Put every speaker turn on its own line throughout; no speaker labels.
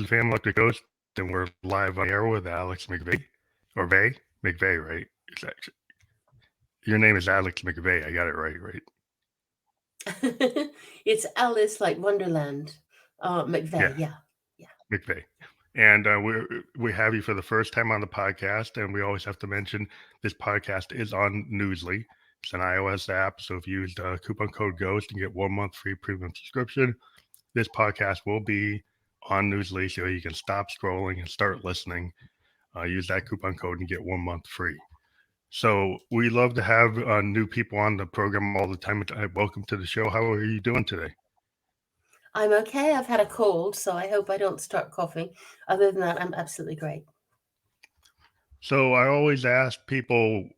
is Fan Electric Ghost, and we're live on air with Alex McVeigh. Or Vay? McVeigh, right? It's actually, your name is Alex McVeigh. I got it right?
It's Alice like Wonderland.
Yeah,
McVeigh, yeah.
McVeigh. And we have you for the first time on the podcast, and we always have to mention this podcast is on Newsly. It's an iOS app, so if you use the coupon code GHOST and get 1 month free premium subscription, this podcast will be on Newsly, so you can stop scrolling and start listening. Use that coupon code and get 1 month free. So we love to have new people on the program all the time. Welcome to the show. How are you doing today?
I'm okay. I've had a cold, so I hope I don't start coughing. Other than that, I'm absolutely great.
So I always ask people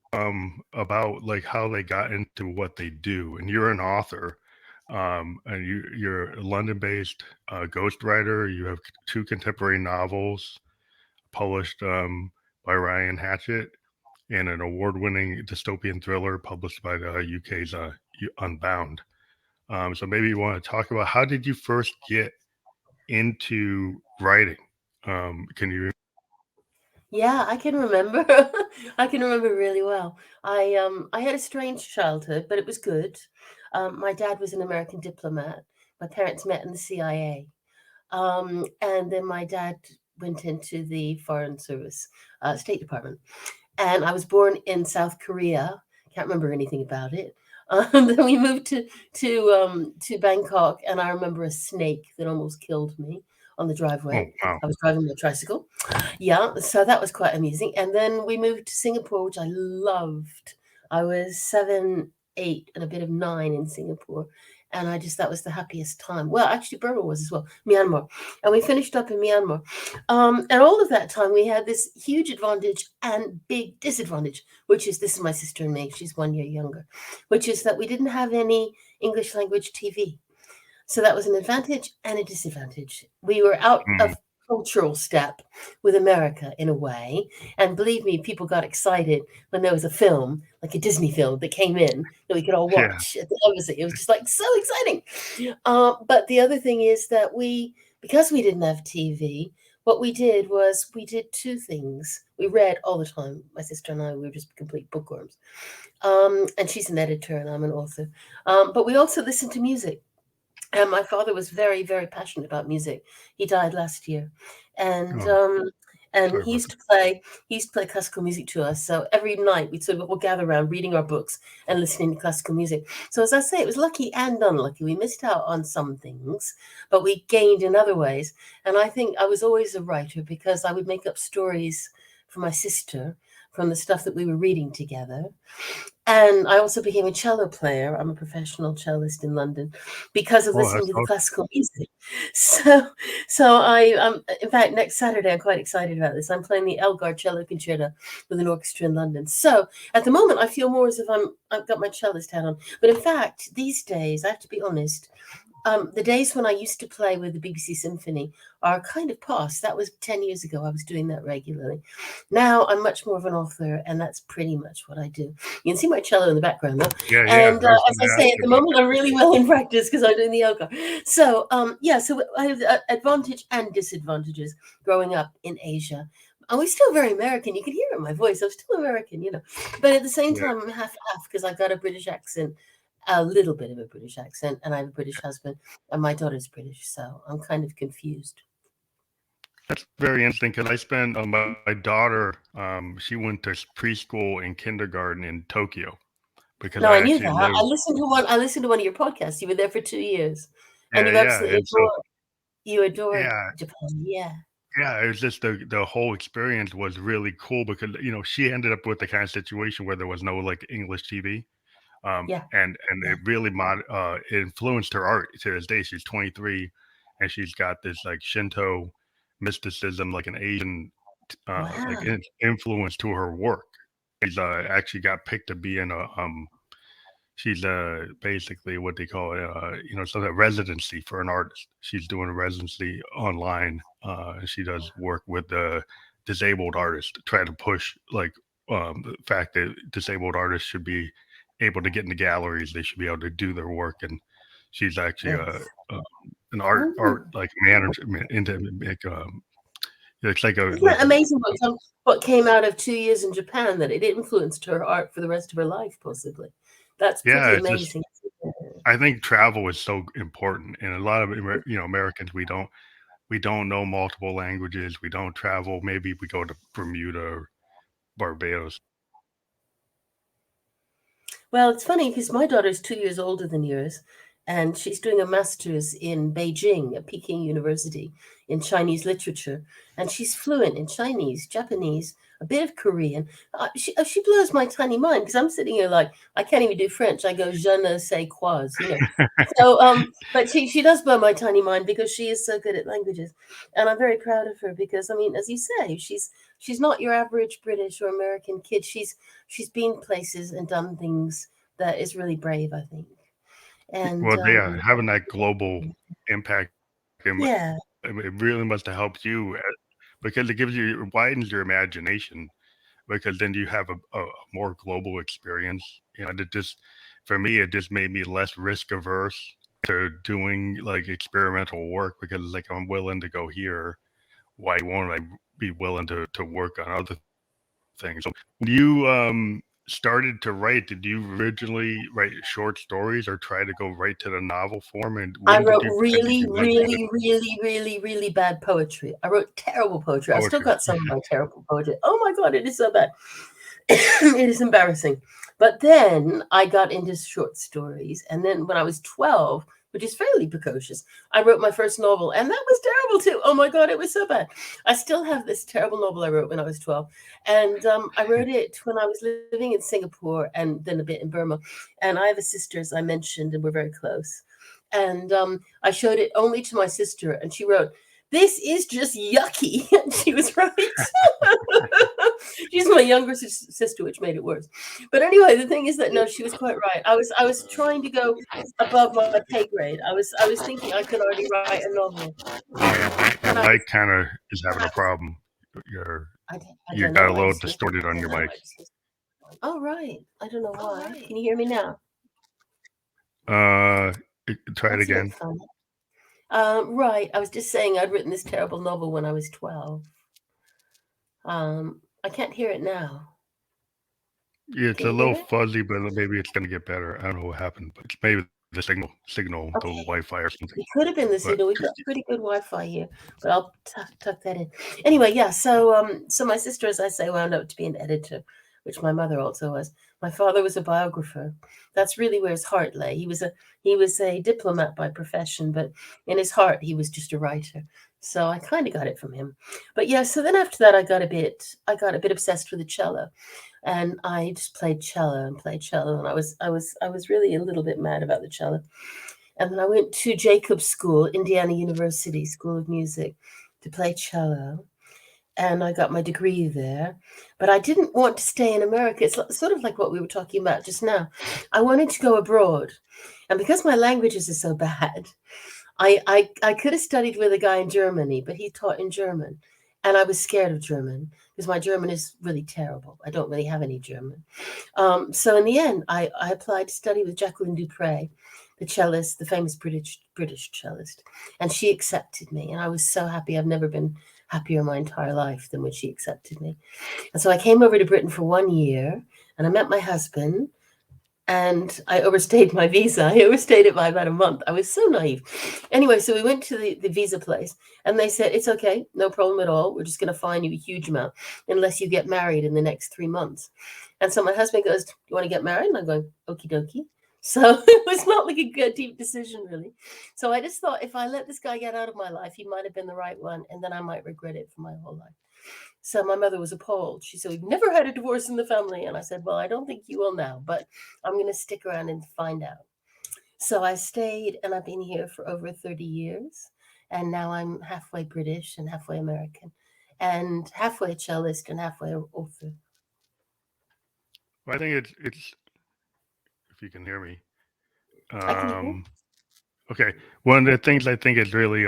about like how they got into what they do, and you're an author, and you're a London-based ghostwriter. You have 2 contemporary novels published by Ryan Hachette, and an award-winning dystopian thriller published by the UK's Unbound. So maybe you want to talk about how did you first get into writing? Can you?
Yeah, I can remember. I can remember really well. I had a strange childhood, but it was good. My dad was an American diplomat. My parents met in the CIA. And then my dad went into the Foreign Service, State Department. And I was born in South Korea. Can't remember anything about it. Then we moved to Bangkok, and I remember a snake that almost killed me on the
Oh,
driveway.
wow.
I was driving my tricycle. Yeah, so that was quite amusing. And then we moved to Singapore, which I loved. I was 7, 8, and a bit of 9 in Singapore. And that was the happiest time. Well, actually, Burma was as well, Myanmar. And we finished up in Myanmar. And all of that time, we had this huge advantage and big disadvantage, which is this is my sister and me. She's 1 year younger, which is that we didn't have any English language TV. So that was an advantage and a disadvantage. We were out
Mm,
of cultural step with America in a way. And believe me, people got excited when there was a film, like a Disney film that came in that we could all
yeah.
watch at the embassy. It was just like so exciting. But the other thing is that because we didn't have TV, what we did was we did 2 things. We read all the time. My sister and I, we were just complete bookworms. And she's an editor and I'm an author. But we also listened to music. And my father was very, very passionate about music. He died last year, and
Oh, sorry
he
about
used to play classical music to us. So every night we'd sort of all gather around reading our books and listening to classical music. So as I say, it was lucky and unlucky. We missed out on some things, but we gained in other ways. And I think I was always a writer because I would make up stories for my sister from the stuff that we were reading together. And I also became a cello player. I'm a professional cellist in London because of
Oh,
listening
that's
to the
awesome.
classical music. So, so in fact, next Saturday, I'm quite excited about this. I'm playing the Elgar Cello Concerto with an orchestra in London. So at the moment, I feel more as if I've got my cellist hat on. But in fact, these days, I have to be honest, the days when I used to play with the BBC Symphony are kind of past. That was 10 years ago. I was doing that regularly. Now I'm much more of an author, and that's pretty much what I do. You can see my cello in the background, though.
Yeah.
And
I was
as
going
I
to
say,
ask
at
you
the
about
moment,
that.
I'm really well in practice because I'm doing the yoga. So, so I have advantage and disadvantages growing up in Asia. And we're still very American. You can hear it in my voice. I'm still American. But at the same
Yeah,
time, I'm half because I've got a British accent, a little bit of a British accent, and I have a British husband, and my daughter's British, so I'm kind of confused.
that's very interesting because I spent my daughter. She went to preschool and kindergarten in Tokyo because
No,
I
I knew
actually
that.
lived.
I listened to one of your podcasts. You were there for 2 years, and
Yeah,
you
yeah,
absolutely
and so
adored
yeah,
Japan. Yeah.
yeah. It was just the whole experience was really cool because she ended up with the kind of situation where there was no like English TV.
Yeah.
And
Yeah.
it really influenced her art to this day. She's 23, and she's got this like Shinto mysticism, like an Asian
Wow.
influence to her work. She's actually got picked to be in a she's basically what they call sort of residency for an artist. She's doing a residency online. She does work with the disabled artists to try to push like the fact that disabled artists should be able to get into galleries. They should be able to do their work, and she's actually
Yes.
an art
Oh.
like management into like it's
Isn't that amazing what came out of 2 years in Japan, that it influenced her art for the rest of her life, possibly? That's
yeah,
pretty
it's just
amazing.
I think travel is so important, and a lot of Americans we don't know multiple languages. We don't travel. Maybe we go to Bermuda or Barbados.
Well, it's funny because my daughter's 2 years older than yours, and she's doing a master's in Beijing at Peking University in Chinese literature, and she's fluent in Chinese, Japanese, a bit of Korean. She blows my tiny mind because I'm sitting here like I can't even do French. I go je ne sais quoi, you know. So, but she does blow my tiny mind because she is so good at languages, and I'm very proud of her because I mean, as you say, she's not your average British or American kid. She's been places and done things that is really brave, I think. And
Well, yeah, having that global impact,
yeah,
it really must have helped you because it widens your imagination because then you have a more global experience. And it just, for me, it just made me less risk averse to doing like experimental work because like I'm willing to go here. Why won't I be willing to work on other things? So when you started to write, did you originally write short stories or try to go right to the novel form? And
I
when did
wrote
you decide to
really,
do like the
really, really, really, really bad poetry. I wrote terrible poetry. I still
poetry?
got some of my terrible poetry. Oh my God, it is so bad. It is embarrassing. But then I got into short stories. And then when I was 12, which is fairly precocious, I wrote my first novel. And that was terrible too. Oh my God, it was so bad. I still have this terrible novel I wrote when I was 12. And I wrote it when I was living in Singapore and then a bit in Burma. And I have a sister, as I mentioned, and we're very close. And I showed it only to my sister, and she wrote, "This is just yucky." And she was right. She's my younger sister, which made it worse. But anyway, the thing is that no, she was quite right. I was trying to go above my pay grade. I was thinking I could already write a novel.
Your
And I was
mic kind of is having a problem. You're
I
you
don't know
got a
why
little
it's doing
distorted on your
that.
mic.
Oh right. I don't know why. Can you hear me now?
Uh, try it
That's a bit
again.
funny. Right. I was just saying I'd written this terrible novel when I was 12. I can't hear it now.
Yeah, it's
Can
a
you hear
little
it?
fuzzy, but maybe it's gonna get better. I don't know what happened, but it's maybe the signal, the
Okay.
Wi-Fi or something.
It could have been the
But
signal. We've got pretty good Wi-Fi here, but I'll tuck that in. Anyway, yeah. So my sister, as I say, wound up to be an editor, which my mother also was. My father was a biographer. That's really where his heart lay. He was a diplomat by profession, but in his heart, he was just a writer. So I kind of got it from him. But yeah. So then after that, I got a bit obsessed with the cello, and I just played cello and played cello, and I was really a little bit mad about the cello. And then I went to Jacobs School, Indiana University School of Music, to play cello. And I got my degree there. But I didn't want to stay in America. It's sort of like what we were talking about just now. I wanted to go abroad. And because my languages are so bad, I could have studied with a guy in Germany, but he taught in German. And I was scared of German because my German is really terrible. I don't really have any German. So in the end, I applied to study with Jacqueline du Pre, the cellist, the famous British cellist, and she accepted me, and I was so happy. I've never been happier in my entire life than when she accepted me. And so I came over to Britain for 1 year, and I met my husband. And I overstayed my visa. I overstayed it by about a month. I was so naive. Anyway, so we went to the visa place, and they said, "It's okay, no problem at all. We're just going to fine you a huge amount unless you get married in the next 3 months." And so my husband goes, "Do you want to get married?" And I'm going, "Okie dokie." So it was not like a good, deep decision, really. So I just thought if I let this guy get out of my life, he might have been the right one, and then I might regret it for my whole life. So my mother was appalled. She said, "We've never had a divorce in the family." And I said, "Well, I don't think you will now, but I'm going to stick around and find out." So I stayed, and I've been here for over 30 years. And now I'm halfway British and halfway American, and halfway cellist and halfway author.
well, I think it's if you can hear me.
I can hear you.
Um, okay, one of the things I think is really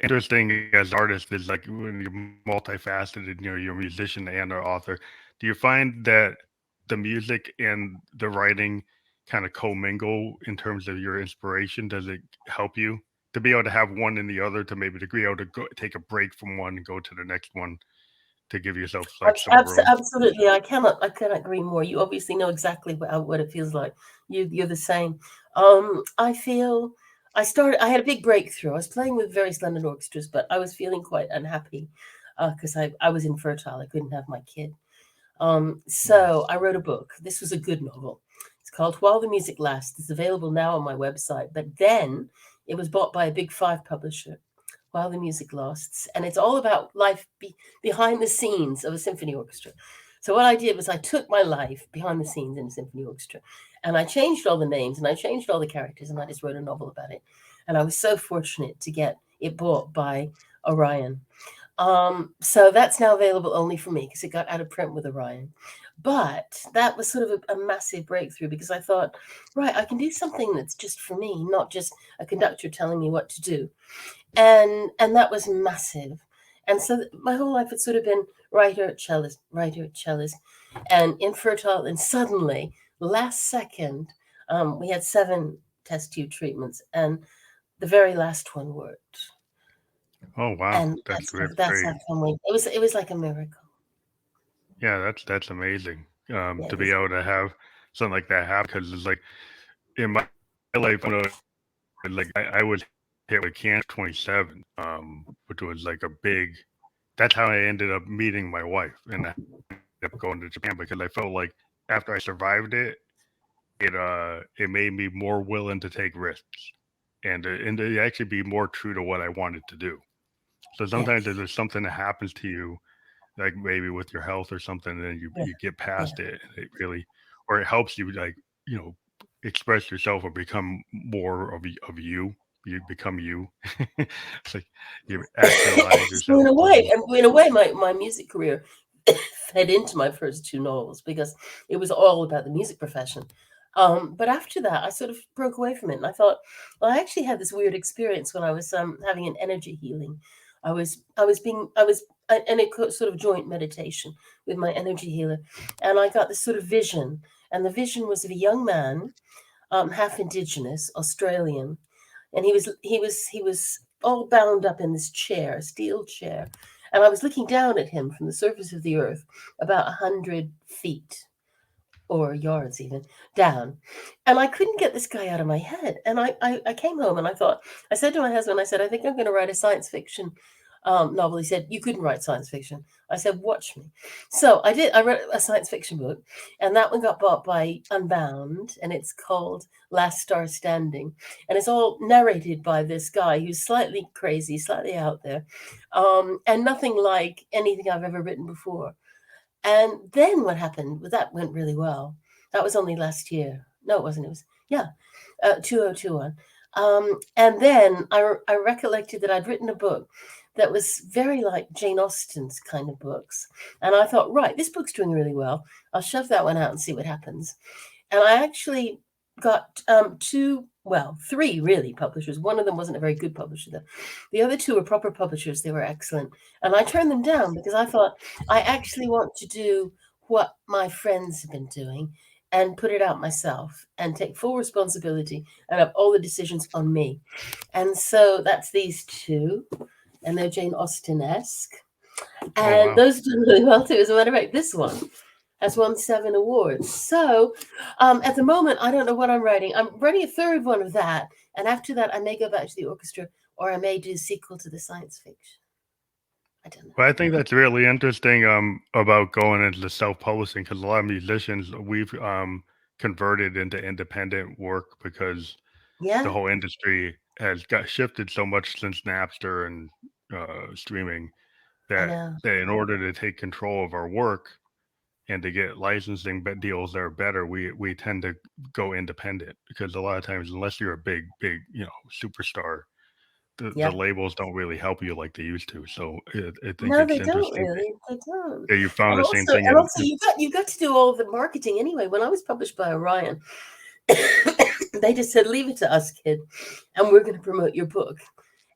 interesting as an artist is like when you're multifaceted, you're a musician and an author. Do you find that the music and the writing kind of commingle in terms of your inspiration? Does it help you to be able to have one in the other, to maybe to be able to go take a break from one and go to the next one, to give yourself like some room.
Absolutely, I cannot agree more. You obviously know exactly what it feels like. You're the same. I feel I had a big breakthrough. I was playing with various London orchestras, but I was feeling quite unhappy because I was infertile. I couldn't have my kid. So I wrote a book. This was a good novel. It's called While the Music Lasts. It's available now on my website. But then it was bought by a big 5 publisher, While the Music Lasts. And it's all about life behind the scenes of a symphony orchestra. So what I did was I took my life behind the scenes in a symphony orchestra, and I changed all the names and I changed all the characters, and I just wrote a novel about it. And I was so fortunate to get it bought by Orion. So that's now available only for me because it got out of print with Orion. But that was sort of a massive breakthrough, because I thought, right, I can do something that's just for me, not just a conductor telling me what to do. And that was massive. And so my whole life had sort of been writer, cellist, and infertile. And suddenly, last second, we had 7 test tube treatments, and the very last one worked.
Oh wow,
And
that's
that's
great.
how come it was like a miracle.
Yeah, that's amazing.
Yeah,
To be able to have something like that happen, because it's like in my life, like I was hit with cancer 27, which was like a big. That's how I ended up meeting my wife, and I ended up going to Japan, because I felt like after I survived it, it made me more willing to take risks, and to actually be more true to what I wanted to do. So sometimes
yes.
there's something that happens to you, like maybe with your health or something, and then
Yeah,
you get
yeah.
past it, and it really, or it helps you, like, you know, express yourself or become more of you. You become you. It's like you actualize
Well,
yourself more.
in a way, my music career fed into my first 2 novels, because it was all about the music profession. But after that, I sort of broke away from it, and I thought, well, I actually had this weird experience when I was having an energy healing. I was in a sort of joint meditation with my energy healer, and I got this sort of vision, and the vision was of a young man, half indigenous, Australian, and he was all bound up in this chair, a steel chair, and I was looking down at him from the surface of the earth, about 100 feet or yards even down, and I couldn't get this guy out of my head. And I came home and I said to my husband, I said, I think I'm going to write a science fiction novel. He said, you couldn't write science fiction. I said, watch me. So I did. I wrote a science fiction book, and that one got bought by Unbound, and it's called Last Star Standing, and it's all narrated by this guy who's slightly crazy, slightly out there, and nothing like anything I've ever written before. And then what happened? Well, that went really well. That was only last year. No, it wasn't. It was, 2021. And then I recollected that I'd written a book that was very like Jane Austen's kind of books. And I thought, right, this book's doing really well. I'll shove that one out and see what happens. And I actually got 3 really publishers. One of them wasn't a very good publisher, though. The other 2 were proper publishers. They were excellent. And I turned them down because I thought, I actually want to do what my friends have been doing and put it out myself and take full responsibility and have all the decisions on me. And so that's these 2, and they're Jane Austen-esque. And
wow.
those do really well too. As a matter of fact, this one has won 7 awards. So at the moment, I don't know what I'm writing. I'm writing a third one of that. And after that, I may go back to the orchestra, or I may do a sequel to the science fiction. I don't know.
Well, I think that's really interesting about going into self-publishing, because a lot of musicians, we've converted into independent work because the
Yeah,
whole industry has got shifted so much since Napster and streaming,
I
that
know.
in order to take control of our work and to get licensing deals that are better, we tend to go independent, because a lot of times, unless you're a big superstar, the
Yeah.
labels don't really help you like they used to. So I think
No,
it's
they don't
interesting
really. They don't.
that you found
And
the same
also,
thing.
and also, you got to do all the marketing anyway. When I was published by Orion, they just said, leave it to us, kid, and we're going to promote your book.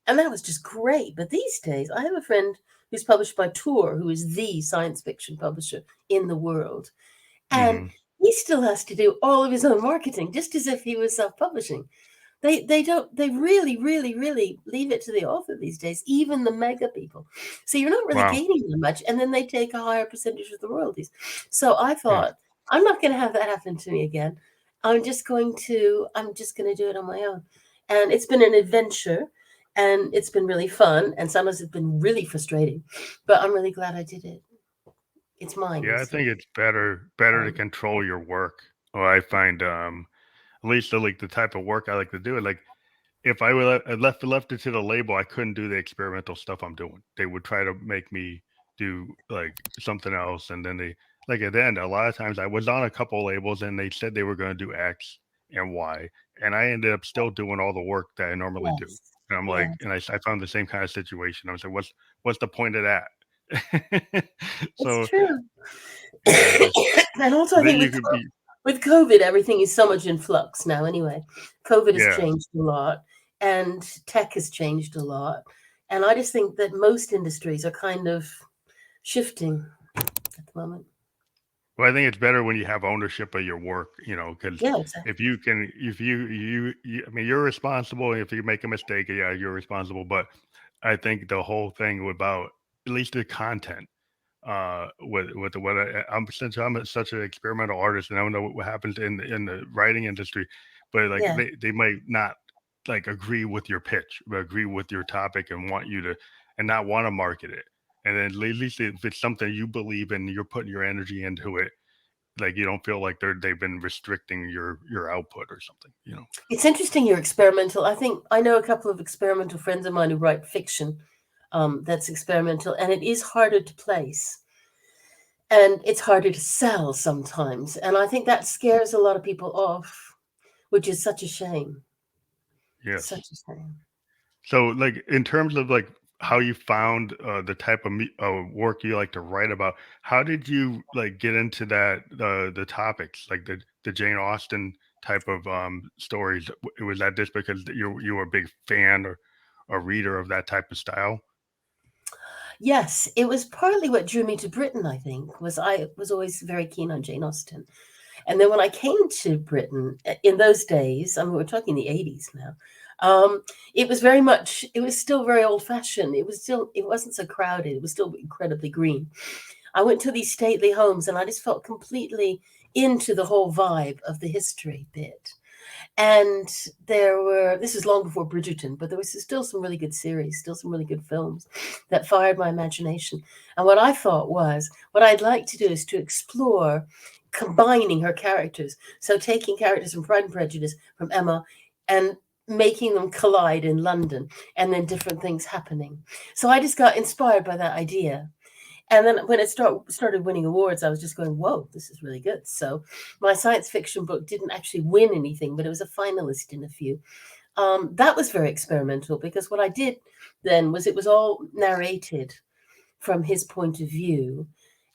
And that was just great. But these days, I have a friend who's published by Tor, who is the science fiction publisher in the world. And
Mhm.
he still has to do all of his own marketing, just as if he was self-publishing. They don't, they really, really, really leave it to the author these days, even the mega people. So you're not really
Wow.
gaining that much, and then they take a higher percentage of the royalties. So I
Yeah.
thought, I'm not going to have that happen to me again. I'm just going to do it on my own. And it's been an adventure, and it's been really fun, and sometimes it's been really frustrating, but I'm really glad I did it. It's mine,
Yeah,
you
I
see.
think it's better to control your work. Or I find at least like the type of work I like to do, like if I were left it to the label, I couldn't do the experimental stuff I'm doing. They would try to make me do like something else, and then they like at the end. A lot of times, I was on a couple labels, and they said they were going to do X and Y, and I ended up still doing all the work that I normally do.
Yes.
And I'm like,
Yes.
and I found the same kind of situation. I was like, what's the point of that?
It's
So
true.
yeah, just
And also, I
then
think
you could be
with COVID, everything is so much in flux now. Anyway, COVID has
yeah.
changed a lot, and tech has changed a lot. And I just think that most industries are kind of shifting at the moment.
Well, I think it's better when you have ownership of your work, because
Yeah, exactly.
if you can, if you, I mean, you're responsible. If you make a mistake, yeah, you're responsible. But I think the whole thing about at least the content, with what since I'm such an experimental artist, and I don't know what happens in the writing industry, but like
Yeah.
they might not like agree with your pitch, but agree with your topic, and want you to, and not want to market it. And then at least if it's something you believe in, you're putting your energy into it, like you don't feel like they've been restricting your output or something.
It's interesting you're experimental. I think I know a couple of experimental friends of mine who write fiction that's experimental, and it is harder to place. And it's harder to sell sometimes. And I think that scares a lot of people off, which is such a shame.
Yes.
Such a shame.
So like in terms of like how you found the type of work you like to write about, how did you like get into that the topics like the Jane Austen type of stories? Was that just because you were a big fan or a reader of that type of style?
Yes, it was partly what drew me to Britain, I think, was I was always very keen on Jane Austen. And then when I came to Britain in those days, I mean, we're talking the 80s now, it was very much, it was still very old fashioned. It wasn't so crowded. It was still incredibly green. I went to these stately homes, and I just felt completely into the whole vibe of the history bit. And this is long before Bridgerton, but there was still some really good series, still some really good films that fired my imagination. And what I thought was, what I'd like to do is to explore combining her characters. So taking characters from Pride and Prejudice, from Emma, and making them collide in London, and then different things happening. So I just got inspired by that idea. And then when it started winning awards, I was just going, whoa, this is really good. So my science fiction book didn't actually win anything, but it was a finalist in a few. That was very experimental, because what I did then was it was all narrated from his point of view.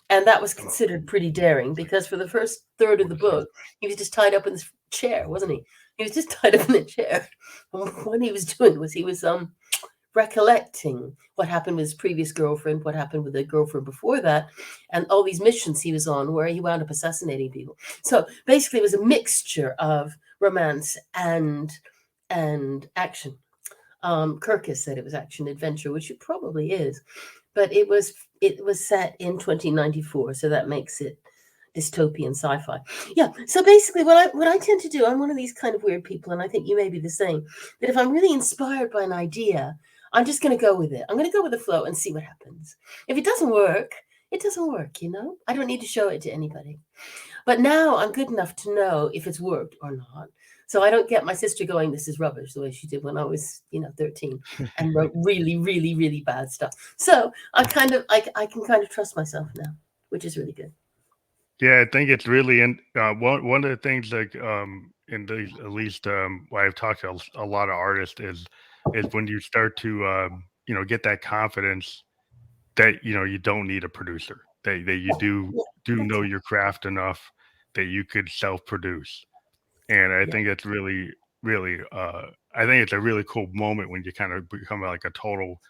And that was
Oh,
considered pretty daring, because for the first third of the
sorry.
book, he was just tied up in this chair, wasn't he? He was just tied up in a chair. And what he was doing was he was recollecting what happened with his previous girlfriend, what happened with the girlfriend before that, and all these missions he was on where he wound up assassinating people. So basically, it was a mixture of romance and action. Kirkus said it was action adventure, which it probably is, but it was set in 2094, so that makes it dystopian sci-fi. Yeah. So basically, what I tend to do, I'm one of these kind of weird people, and I think you may be the same. That if I'm really inspired by an idea, I'm just going to go with it. I'm going to go with the flow and see what happens. If it doesn't work, it doesn't work. I don't need to show it to anybody. But now I'm good enough to know if it's worked or not. So I don't get my sister going, this is rubbish, the way she did when I was, 13, and wrote really, really, really bad stuff. So I can kind of trust myself now, which is really good.
Yeah, I think it's really in one of the things like in these at least why I've talked to a lot of artists is when you start to get that confidence that you don't need a producer, that you
Yeah,
do
yeah, that's
know
right.
your craft enough that you could self-produce. And I
Yeah.
think it's really I think it's a really cool moment when you kind of become like a total,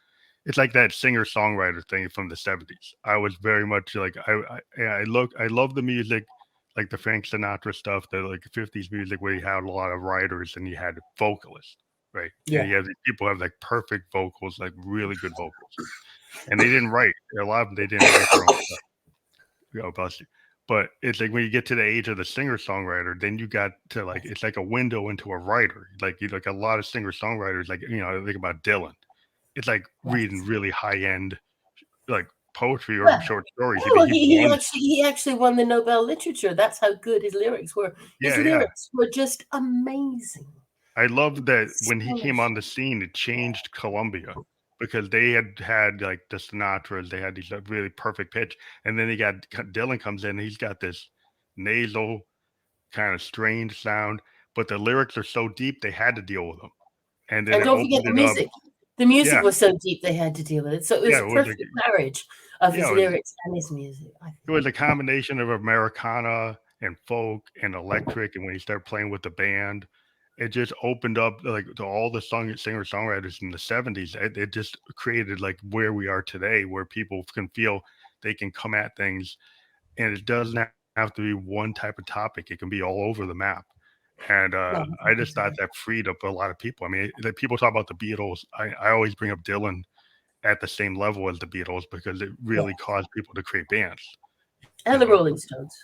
it's like that singer-songwriter thing from the 70s. I was very much like I love the music. like the Frank Sinatra stuff, the like 50s music where you had a lot of writers and you had vocalists, right? And
Yeah.
you had these people have like perfect vocals, like really good vocals, and they didn't write. A lot of them they didn't write their own stuff. Bless you. But it's like when you get to the age of the singer songwriter, then you got to like it's like a window into a writer. Like you like a lot of singer songwriters, like I think about Dylan. It's like reading
Yes.
really high end like poetry or
Well,
short stories. I mean,
well,
he won.
he actually won the Nobel Literature. That's how good his lyrics were. His
Yeah, yeah.
lyrics were just amazing.
I love that when he came on
Astonishing.
the scene, it changed Columbia because they had like the Sinatras, they had these really perfect pitch, and then Dylan comes in, and he's got this nasal kind of strange sound, but the lyrics are so deep they had to deal with them, and then
And
it
don't forget
opened
the
it up.
music. The music
Yeah,
was so deep they had to deal with it. So it was
yeah,
a
it was like
perfect marriage of
yeah,
his lyrics and his music, I
it
think.
was a combination of Americana and folk and electric, and when he started playing with the band, it just opened up like to all the singer songwriters in the '70s. It just created like where we are today, where people can feel they can come at things, and it doesn't have to be one type of topic. It can be all over the map. And
No, I
I
think
just
that's
thought
right.
that freed up a lot of people. I mean, like people talk about the Beatles. I always bring up Dylan at the same level as the Beatles because it
Yeah.
really caused people to create bands. You
And the
know,
Rolling Stones.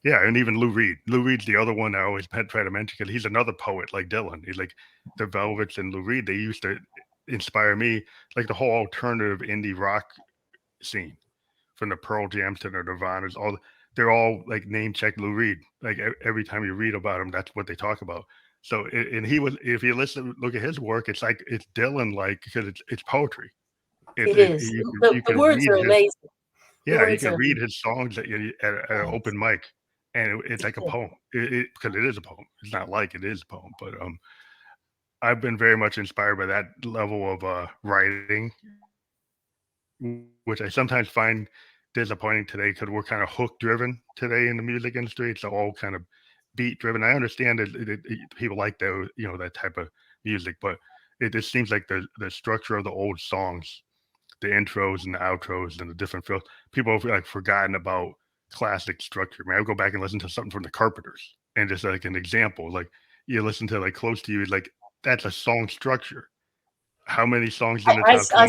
yeah, and even Lou Reed. Lou Reed's the other one I always try to mention because he's another poet like Dylan. He's like the Velvets and Lou Reed. They used to inspire me, like the whole alternative indie rock scene, from the Pearl Jams to the Nirvanas. They're all like name check Lou Reed. Like every time you read about him, that's what they talk about. So and he was, if you look at his work, it's like it's Dylan like because it's poetry.
It is.
You
The
can
words
read
are
his
amazing. The
yeah, you
words are
can read
amazing.
his songs at an
Yes.
open mic, and it's like a
Yeah.
poem. Because it is a poem. It's not like it is a poem, but I've been very much inspired by that level of writing, which I sometimes find disappointing today because we're kind of hook driven today in the music industry. It's all kind of beat driven. I understand that people like those, that type of music, but it just seems like the structure of the old songs, the intros and the outros and the different fills. People have like forgotten about classic structure. Man, I would go back and listen to something from the Carpenters, and just like an example, like you listen to like Close to You, like that's a song structure. How many songs in the top 20?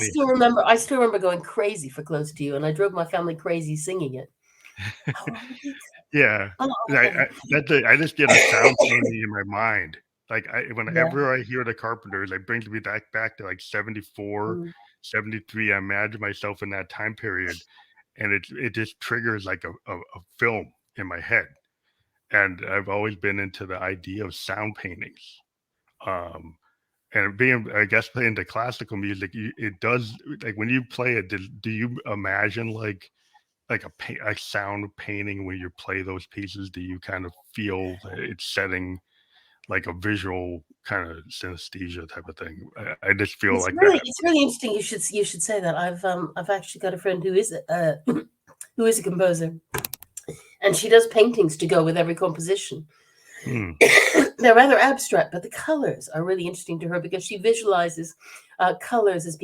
I still remember going crazy for Close to You, and I drove my family crazy singing it. Holy
Yeah,
oh,
I just get a sound painting in my mind. Like
yeah.
whenever I hear the Carpenters, it brings me back to like 74,
Mm.
73. I imagine myself in that time period, and it just triggers like a film in my head. And I've always been into the idea of sound paintings. Um, and being, I guess, playing the classical music, it does like when you play it. Do you imagine like a sound painting when you play those pieces? Do you kind of feel that it's setting like a visual kind of synesthesia type of thing? I just feel like that.
It's really interesting. You should say that. I've actually got a friend who is who is a composer, and she does paintings to go with every composition.
Hmm.
They're rather abstract, but the colors are really interesting to her because she visualizes colors as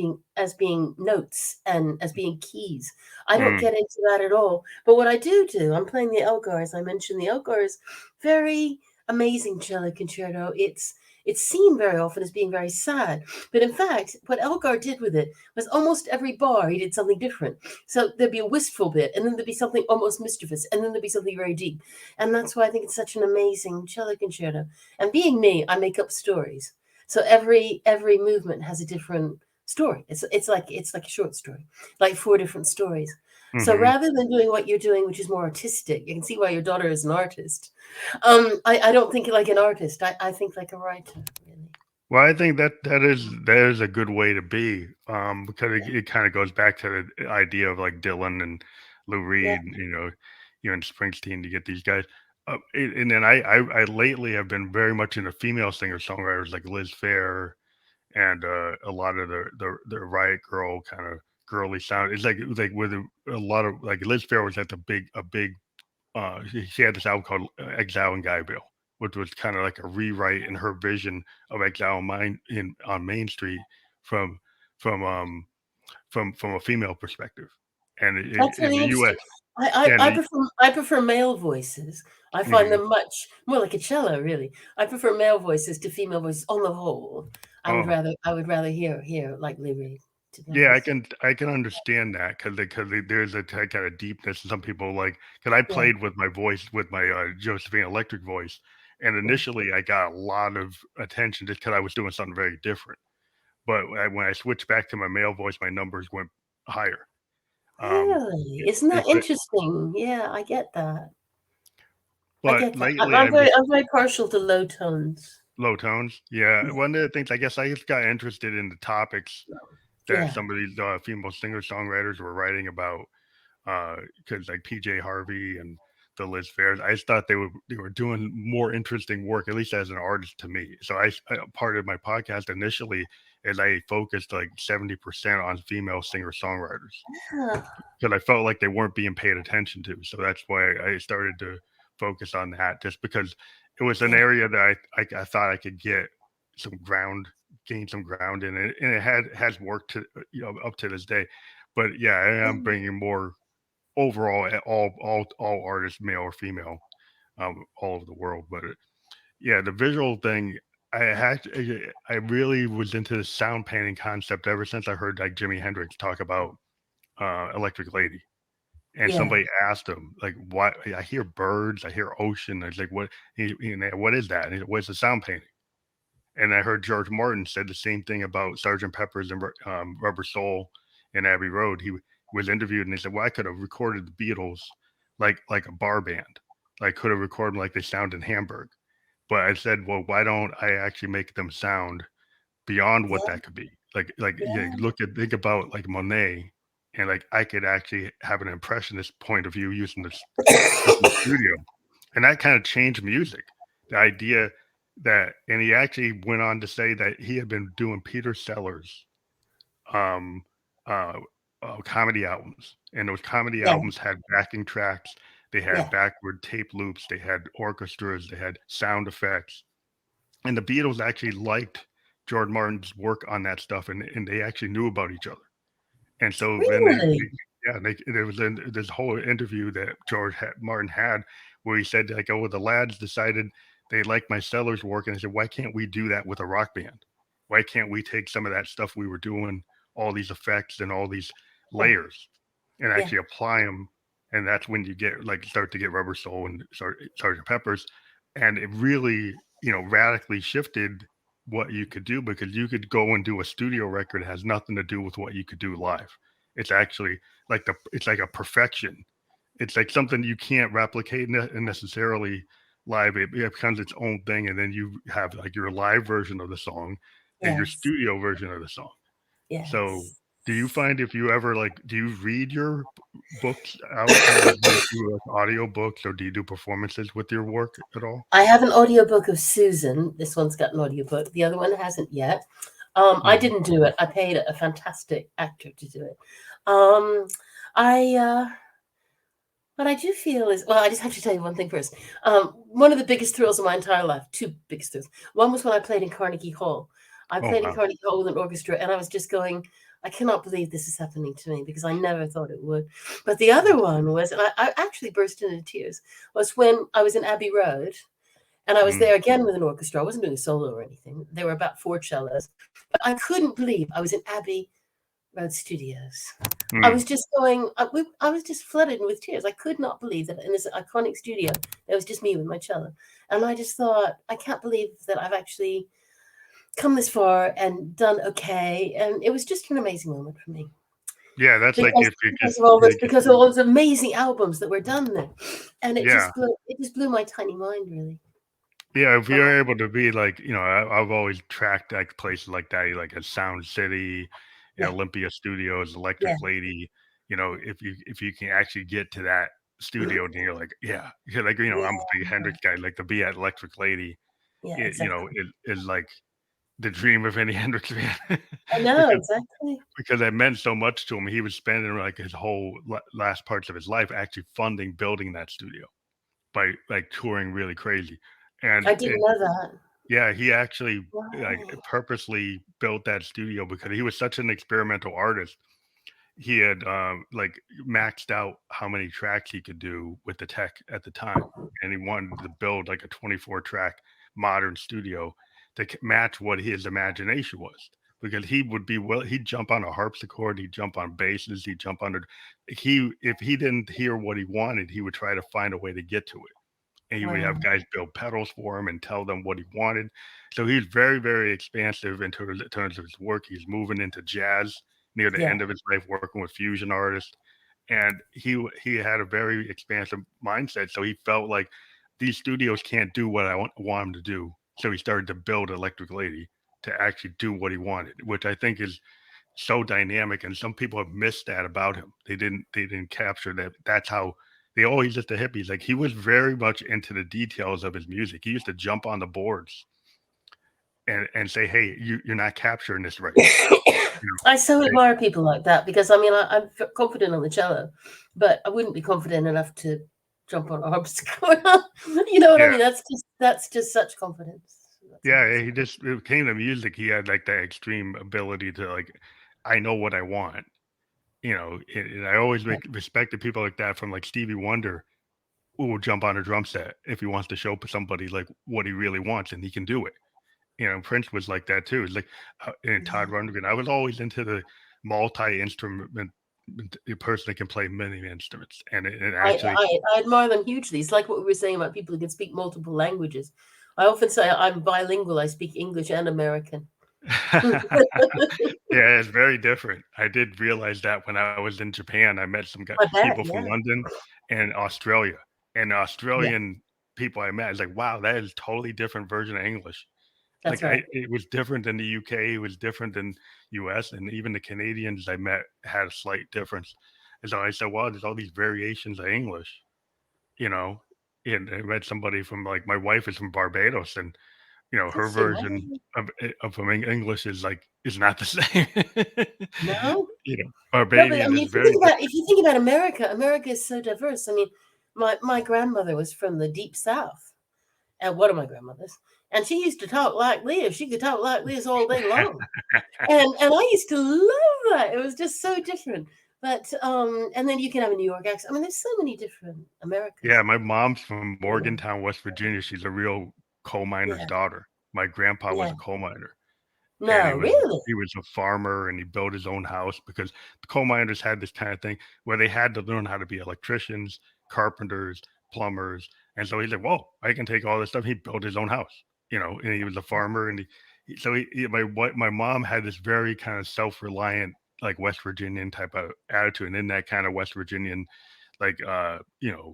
being notes and as being keys. I don't
Hmm.
get into that at all, but what I do, I'm playing the Elgar. As I mentioned, the Elgar is very amazing cello concerto. It's seen very often as being very sad, but in fact, what Elgar did with it was almost every bar he did something different. So there'd be a wistful bit, and then there'd be something almost mischievous, and then there'd be something very deep. And that's why I think it's such an amazing cello concerto. And being me, I make up stories. So every movement has a different story. It's like a short story, like 4 different stories. So
Hmm.
rather than doing what you're doing, which is more artistic, you can see why your daughter is an artist. I don't think like an artist. I think like a writer, really.
Well, I think that is a good way to be, because it kind of goes back to the idea of like Dylan and Lou
Yeah.
Reed, you and Springsteen to get these guys. And then I lately have been very much into female singer songwriters like Liz Phair and a lot of the Riot Girl kind of girly sound. It's like with a lot of like Liz Phair was at a big she had this album called Exile in Guyville, which was kind of like a rewrite in her vision of exile on Main Street from from um from a female perspective, and
That's
in
really
the
interesting.
U.S.
I,
Yeah,
I, I prefer I prefer male voices. I find
mhm.
them much more like a cello, really. I prefer male voices to female voices on the whole.
Oh,
I would rather hear like Lou Reed, to be
yeah,
honest.
I can understand that because there's a kind of deepness. Some people like because I
Yeah,
played with my voice with my Josephine electric voice, and
yeah.
initially I got a lot of attention just because I was doing something very different. But when I switched back to my male voice, my numbers went higher. Um,
Really?
it,
Isn't that
but
interesting? Yeah, I get that. I
but
get that.
lately I've
I'm very partial to low tones.
low tones. Yeah,
Yeah,
one of the things I guess I just got interested in the topics that
yeah,
some of these female singer songwriters were writing about because like PJ Harvey and the Liz Fairs, I just thought they were doing more interesting work, at least as an artist to me. So I part of my podcast initially is I focused like 70% on female singer songwriters
yeah,
because I felt like they weren't being paid attention to. So that's why I started to focus on that, just because it was an
yeah,
area that I thought I could get some ground, gain some ground in it, and it has worked to up to this day. But yeah, I am
yeah,
bringing more overall all artists, male or female, all over the world. But yeah, the visual thing. I really was into the sound painting concept ever since I heard like Jimi Hendrix talk about Electric Lady, and
yeah,
somebody asked him like, "What? I hear birds, I hear ocean." I was like, "What? What is that?" And he said, "What's the sound painting?" And I heard George Martin said the same thing about Sergeant Pepper's and Rubber Soul and Abbey Road. He was interviewed and he said, "Well, I could have recorded the Beatles like a bar band. I could have recorded them like they sound in Hamburg." But I said, "Well, why don't I actually make them sound beyond what
yeah,
that could be? Like yeah,
yeah,
think about like Monet, and like I could actually have an impressionist point of view using this using the studio, and that kind of changed music. The idea that, and he actually went on to say that he had been doing Peter Sellers um, uh, comedy albums, and those comedy
yeah,
albums had backing tracks, they had
yeah,
backward tape loops, they had orchestras, they had sound effects, and the Beatles actually liked George Martin's work on that stuff, and they actually knew about each other. And so then
really?
yeah, there was this whole interview that Martin had where he said like, "Oh, well, the lads decided they liked my Sellers work," and I said, "Why can't we do that with a rock band? Why can't we take some of that stuff we were doing, all these effects and all these
Yeah,
layers, and
yeah,
actually apply them?" And that's when you get like start to get Rubber Soul and Sergeant Pepper's, and it really radically shifted what you could do, because you could go and do a studio record that has nothing to do with what you could do live. It's actually it's like a perfection. It's like something you can't replicate necessarily live. It becomes its own thing, and then you have like your live version of the song and your
yes,
studio version of the song. So,
yes.
do you find if you ever like, do you read your books out? Like, do you do like audio books, or do you do performances with your work at all?
I have an audiobook of Susan. This one's got an audiobook. The other one hasn't yet. I
Mhm.
didn't do it. I paid a fantastic actor to do it. Um, I what I do feel is, well, I just have to tell you one thing first. One of the biggest thrills of my entire life, two biggest thrills. One was when I played in Carnegie Hall. I
Oh
played in
wow.
Carnegie Hall with an orchestra, and I was just going, I cannot believe this is happening to me, because I never thought it would. But the other one was, and I actually burst into tears, was when I was in Abbey Road, and I was
Mm,
there again with an orchestra. I wasn't doing a solo or anything. There were about four cellos, but I couldn't believe I was in Abbey Road Studios. I
mm.
was just going, I was just flooded with tears. I could not believe that in this iconic studio, it was just me with my cello. And I just thought, I can't believe that I've actually come this far and done okay. And it was just an amazing moment for me.
Yeah, that's like
Because
if you
because
just
of all this,
like
because of all those amazing albums that were done there. And
yeah.
it just blew my tiny mind, really.
Yeah, if
Uh,
you're able to be like, I've always tracked like places like that, like a Sound City,
yeah,
Olympia Studios,
yeah,
Electric Lady. If you can actually get to that studio, and you're like, yeah, you're like,
yeah,
I'm a big Hendrix guy. Like to be at Electric Lady,
yeah, exactly.
it is like the dream of any Hendrix fan,
I know,
because
exactly.
it meant so much to him. He was spending like his whole last parts of his life actually funding building that studio by like touring really crazy, and
I didn't know that.
yeah, he actually like
Wow.
purposely built that studio because he was such an experimental artist. he had like maxed out how many tracks he could do with the tech at the time, and he wanted to build like a 24 track modern studio to match what his imagination was. Because he would be he'd jump on a harpsichord, he'd jump on basses, he'd jump on if he didn't hear what he wanted, he would try to find a way to get to it, and he would
Wow.
have guys build pedals for him and tell them what he wanted. So he's very, very expansive in terms of his work. He's moving into jazz near the
Yeah.
end of his life, working with fusion artists, and he had a very expansive mindset. So he felt like these studios can't do what I want them to do. So he started to build Electric Lady to actually do what he wanted, which I think is so dynamic. And some people have missed that about him. They didn't capture that. That's how they always just the hippies. Like he was very much into the details of his music. He used to jump on the boards and say, "Hey, you're not capturing this right."
I so
Hey,
admire people like that because I mean I'm confident on the cello, but I wouldn't be confident enough to jump on a harpsichord. You know what I
yeah,
mean? That's just such confidence. That's
yeah.
amazing.
He just it came to music. He had like that extreme ability to like, I know what I want. And I always
Yeah.
respected people like that from like Stevie Wonder, who will jump on a drum set if he wants to show somebody like what he really wants, and he can do it. Prince was like that too. It's like, and
Yeah.
Todd Rundgren. I was always into the multi-instrument person that can play many instruments, and actually,
I admire them hugely. It's like what we were saying about people who can speak multiple languages. I often say I'm bilingual. I speak English and American.
yeah, it's very different. I did realize that when I was in Japan. I met some
I bet.
people from
Yeah.
London and Australia, and the
Yeah.
Australian people I met. I was like, wow, that is totally different version of English.
That's
Like
right.
it was different than the UK, it was different than US, and even the Canadians I met had a slight difference. And so I said, "Well, there's all these variations of English, you know." And I met somebody from like my wife is from Barbados, and her
Interesting.
version of from English is like is not the same.
No. No, but I
Barbadian
mean,
is very different.
if you think about America, America is so diverse. I mean, my grandmother was from the deep South, and one of my grandmothers, and she used to talk like this. She could talk like this all day long, and I used to love that. It was just so different. But and then you can have a New York accent. I mean, there's so many different
Yeah,
Americas.
my mom's from
You know.
Morgantown, West Virginia. She's a real coal miner's
Yeah,
daughter. My grandpa was
yeah.
a coal miner. And
No, really.
he was a farmer and he built his own house because the coal miners had this kind of thing where they had to learn how to be electricians, carpenters, plumbers. And so he's like, "Whoa, I can take all this stuff." He built his own house, and he was a farmer. And my mom had this very kind of self-reliant, like West Virginian type of attitude, and in that kind of West Virginian, like,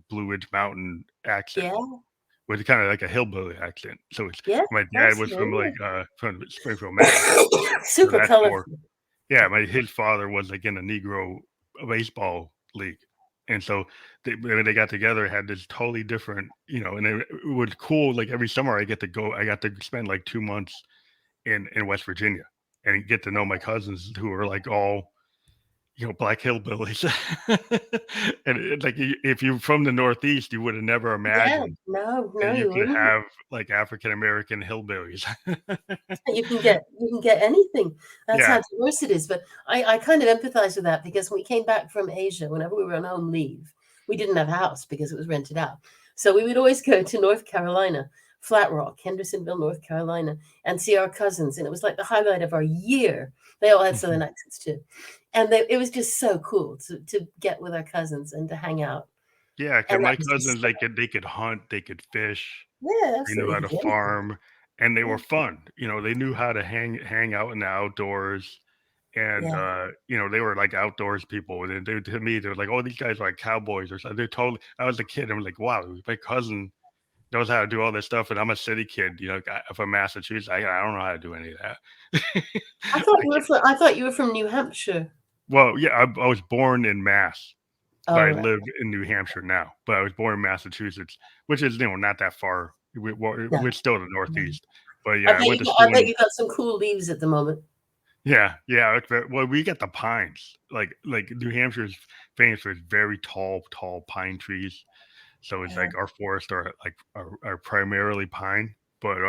Blue Ridge Mountain accent,
Yeah,
with kind of like a hillbilly accent. So
yeah.
my dad was from like
Absolutely.
from Springfield, Mass. So
Super
that's more,
colorful.
yeah. His father was like in a Negro baseball league, and so when they got together, had this totally different, and it was cool. Like every summer, I got to spend like 2 months in West Virginia and get to know my cousins who were like all black hillbillies. And like if you're from the Northeast, you would have never
Yeah.
imagined
No,
that
no,
you
you
could
wouldn't.
have like African American hillbillies.
You can get anything. That's
Yeah.
how diverse it is. But I kind of empathize with that because when we came back from Asia, whenever we were on home leave, we didn't have a house because it was rented out. So we would always go to North Carolina, Flat Rock, Hendersonville, North Carolina, and see our cousins. And it was like the highlight of our year. They all had
Mhm.
Southern accents too. And it was just so cool to get with our cousins and to hang out.
Yeah, 'cause
And that
my
was just,
cousins, they could hunt, they could fish,
yeah,
they knew
absolutely.
how
You
to
could do anything.
farm, and they
Yeah.
were fun. They knew how to hang out in the outdoors, and
Yeah.
they were like outdoors people. And they to me, they were like, "Oh, these guys are like cowboys or something." They're totally. I was a kid. I'm like, "Wow, my cousin knows how to do all this stuff," and I'm a city kid. From Massachusetts. I don't know how to do any of that. I can't.
I thought you were from New Hampshire.
Well, yeah, I was born in Mass, but
Oh,
I
right.
live in New Hampshire now. But I was born in Massachusetts, which is not that far.
No,
We're still the
no.
Northeast. But yeah, I went to
I
school
bet
in.
you got some cool leaves at the moment.
Yeah, yeah. Well, we get the pines. Like New Hampshire is famous for its very tall pine trees. So it's
Yeah.
like our forests are primarily pine, but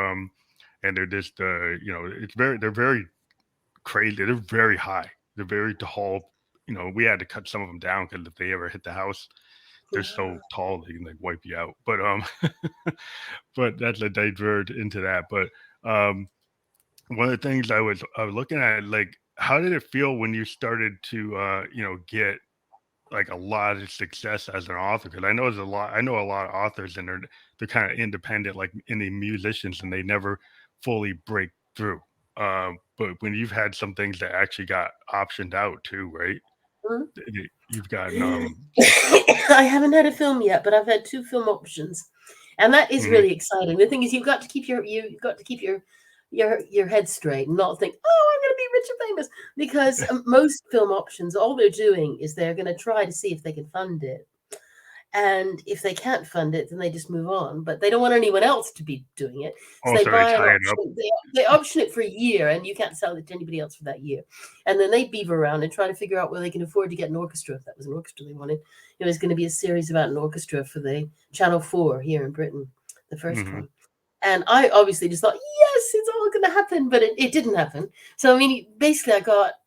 and they're just they're very crazy. They're very high. They're very tall we had to cut some of them down because if they ever hit the house, they're so tall they can like wipe you out. But but that's a divert into that. But one of the things I was looking at, like, how did it feel when you started to get like a lot of success as an author? Because I know a lot of authors, and they're kind of independent, like any musicians, and they never fully break through. But when you've had some things that actually got optioned out too, right?
Mhm.
You've gotten
I haven't had a film yet, but I've had 2 film options, and that is
mhm.
really exciting. The thing is, you've got to keep your head straight and not think, oh, I'm going to be rich and famous, because most film options, all they're doing is they're going to try to see if they can fund it. And if they can't fund it, then they just move on. But they don't want anyone else to be doing it. So they
Also, they
buy an
tie it up.
option. They option it for a year, and you can't sell it to anybody else for that year. And then they beaver around and try to figure out where they can afford to get an orchestra, if that was an orchestra they wanted. It was going to be a series about an orchestra for the Channel 4 here in Britain, the first
Hmm.
one. And I obviously just thought, yes, it's all going to happen. But it didn't happen. So, I mean, basically, I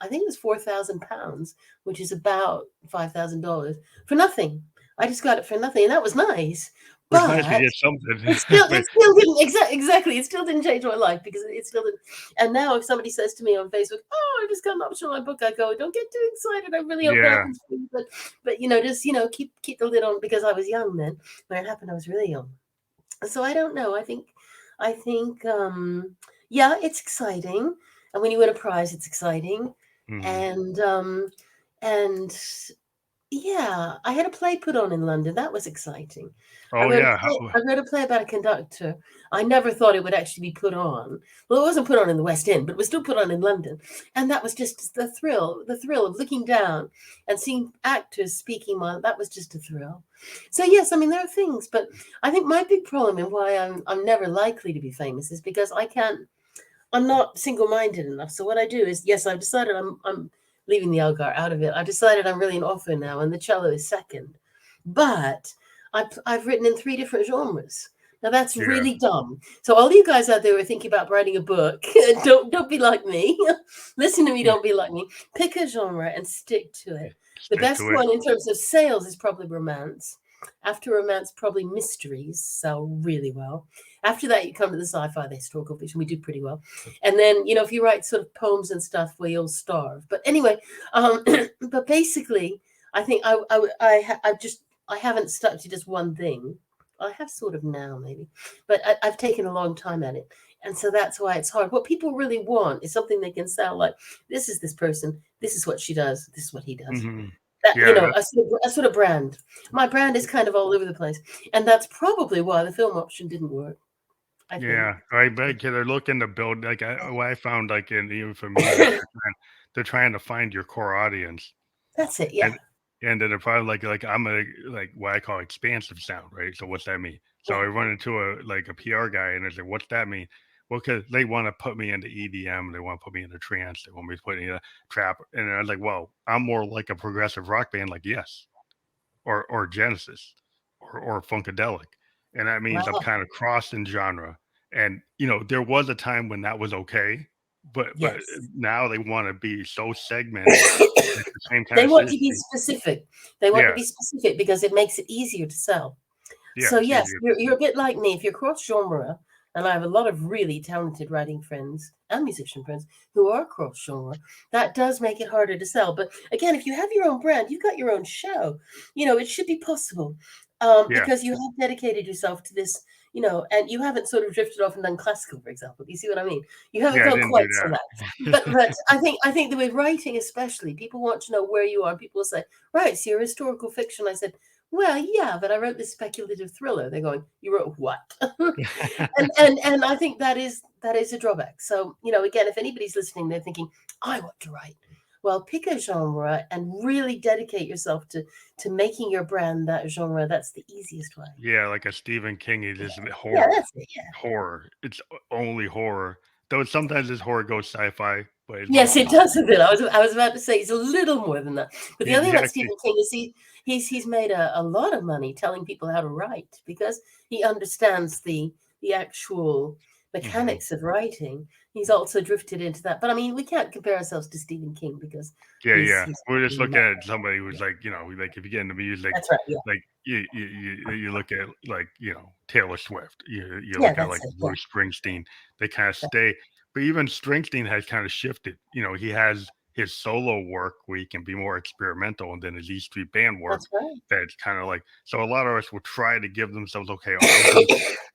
think it was £4,000, which is about $5,000 for nothing. I just got it for nothing, and that was nice.
It's nice to
But
get something.
it still didn't exactly. It still didn't change my life, because it still didn't. And now, if somebody says to me on Facebook, "Oh, I just got an option on my book," I go, "Don't get too excited. I really hope that
Yeah,
happens for you." But just keep the lid on, because I was young then when it happened. I was really young, so I don't know. I think yeah, it's exciting, and when you win a prize, it's exciting,
hmm.
and yeah, I had a play put on in London. That was exciting. I
Oh
wrote a
yeah.
play, I wrote a play about a conductor. I never thought it would actually be put on. Well, it wasn't put on in the West End, but it was still put on in London. And that was just the thrill of looking down and seeing actors speaking. That was just a thrill. So yes, I mean, there are things, but I think my big problem and why I'm never likely to be famous is because I'm not single-minded enough. So what I do is, yes, I've decided I'm leaving the Algar out of it. I've decided I'm really an author now, and the cello is second. But I've written in 3 different genres. Now that's
Yeah.
really dumb. So all you guys out there who are thinking about writing a book, don't be like me. Listen to me. Don't be like me. Pick a genre and stick to it. The
Stick
best
to it.
one in terms of sales is probably romance. After romance, probably mysteries sell really well. After that, you come to the sci-fi, the historical fiction. We do pretty well. And then, if you write sort of poems and stuff, well, you'll starve. But anyway, but basically, I think I haven't stuck to just one thing. I have sort of now, maybe, but I've taken a long time at it. And so that's why it's hard. What people really want is something they can sell, like, this is this person, this is what she does, this is what he does.
Hmm.
That,
Yeah.
a sort of brand. My brand is kind of all over the place. And that's probably why the film option didn't work, I think.
Yeah, I bet they're looking to build like what I found like in even for music, they're trying to find your core audience,
That's it,
and
yeah.
and then they're probably like I'm a like what I call expansive sound, right? So what's that mean? So
Yeah.
I run into a PR guy and I said, what's that mean? Well, because they want to put me into EDM, they want to put me into trance, they want me to put me in a trap, and I was like, well, I'm more like a progressive rock band, like Yes, or Genesis or Funkadelic. And that means I'm
Wow.
kind of crossed in genre. And there was a time when that was okay, but
Yes.
now they want to be so segmented. It's the same kind
They
of
want to be
thing.
specific. They want to
Yeah,
be specific because it makes it easier to sell.
yeah,
So
it's
yes,
easier.
you're a bit like me. If you're cross genre, and I have a lot of really talented writing friends and musician friends who are cross genre, that does make it harder to sell. But again, if you have your own brand, you've got your own show. It should be possible,
Yeah,
because you have dedicated yourself to this. And you haven't sort of drifted off and done classical, for example. Do you see what I mean? You haven't
yeah, I
gone
didn't do
quite so that.
that.
But I think that with writing especially, people want to know where you are. People will say, right, so you're historical fiction. I said, well, yeah, but I wrote this speculative thriller. They're going, you wrote what? and I think that is a drawback. So, again, if anybody's listening, they're thinking, I want to write. Well, pick a genre and really dedicate yourself to making your brand that genre. That's the easiest way.
Yeah, like a Stephen King, it is
Yeah,
horror.
that's it. Yeah.
Horror. It's only horror. Though sometimes his horror goes sci-fi, but it's
Yes,
mostly
it does
horror.
a bit. I was about to say it's a little more than that. But the other thing
He
about
actually,
Stephen King is he's made a lot of money telling people how to write, because he understands the actual mechanics of writing, he's also drifted into that. But I mean, we can't compare ourselves to Stephen King because
Yeah, yeah.
he's
We're just looking
mad.
at somebody who's
Yeah,
like, like if you get into music,
that's right. Yeah,
like you look at like Taylor Swift. You
yeah,
look at like
that's it. Yeah,
Bruce Springsteen. They kind of
that,
stay, but even Springsteen has kind of shifted. He has his solo work where he can be more experimental, and then his E Street Band work
that's right.
that's kind of like. So a lot of us will try to give themselves, okay, I'll do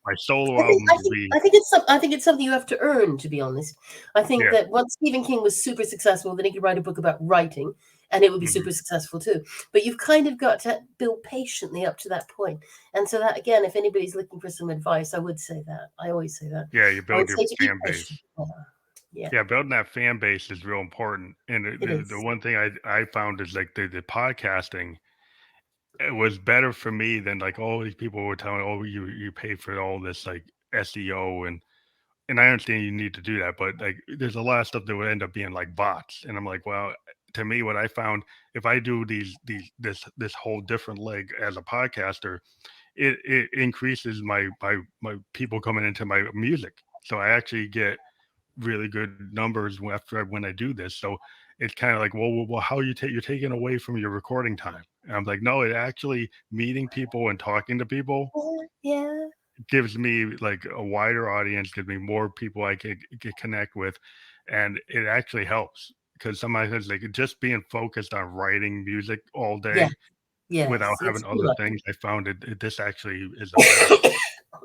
my solo albums will be
I think it's something you have to earn. To be honest, I think
yeah.
that once Stephen King was super successful, then he could write a book about writing, and it would be
Mhm.
super successful too. But you've kind of got to build patiently up to that point. And so that again, if anybody's looking for some advice, I would say that. I always say that.
Yeah, you
I would
build your
say to be
fan
patient.
base.
Yeah,
Yeah, building that fan base is real important. And
it
the
is.
one thing I found is like the podcasting, it was better for me than like all these people were telling, oh, you pay for all this like SEO and I understand you need to do that, but like there's a lot of stuff that would end up being like bots. And I'm like, well, to me, what I found if I do this whole different leg as a podcaster, it increases my people coming into my music. So I actually get really good numbers after when I do this. So it's kind of like, well, how you're taking away from your recording time? And I'm like, no, it actually meeting people and talking to people
Yeah,
gives me like a wider audience, gives me more people I can connect with, and it actually helps because sometimes like just being focused on writing music all
yeah,
day without
yes. It's
having
too
other
much.
things, I found this actually is a better.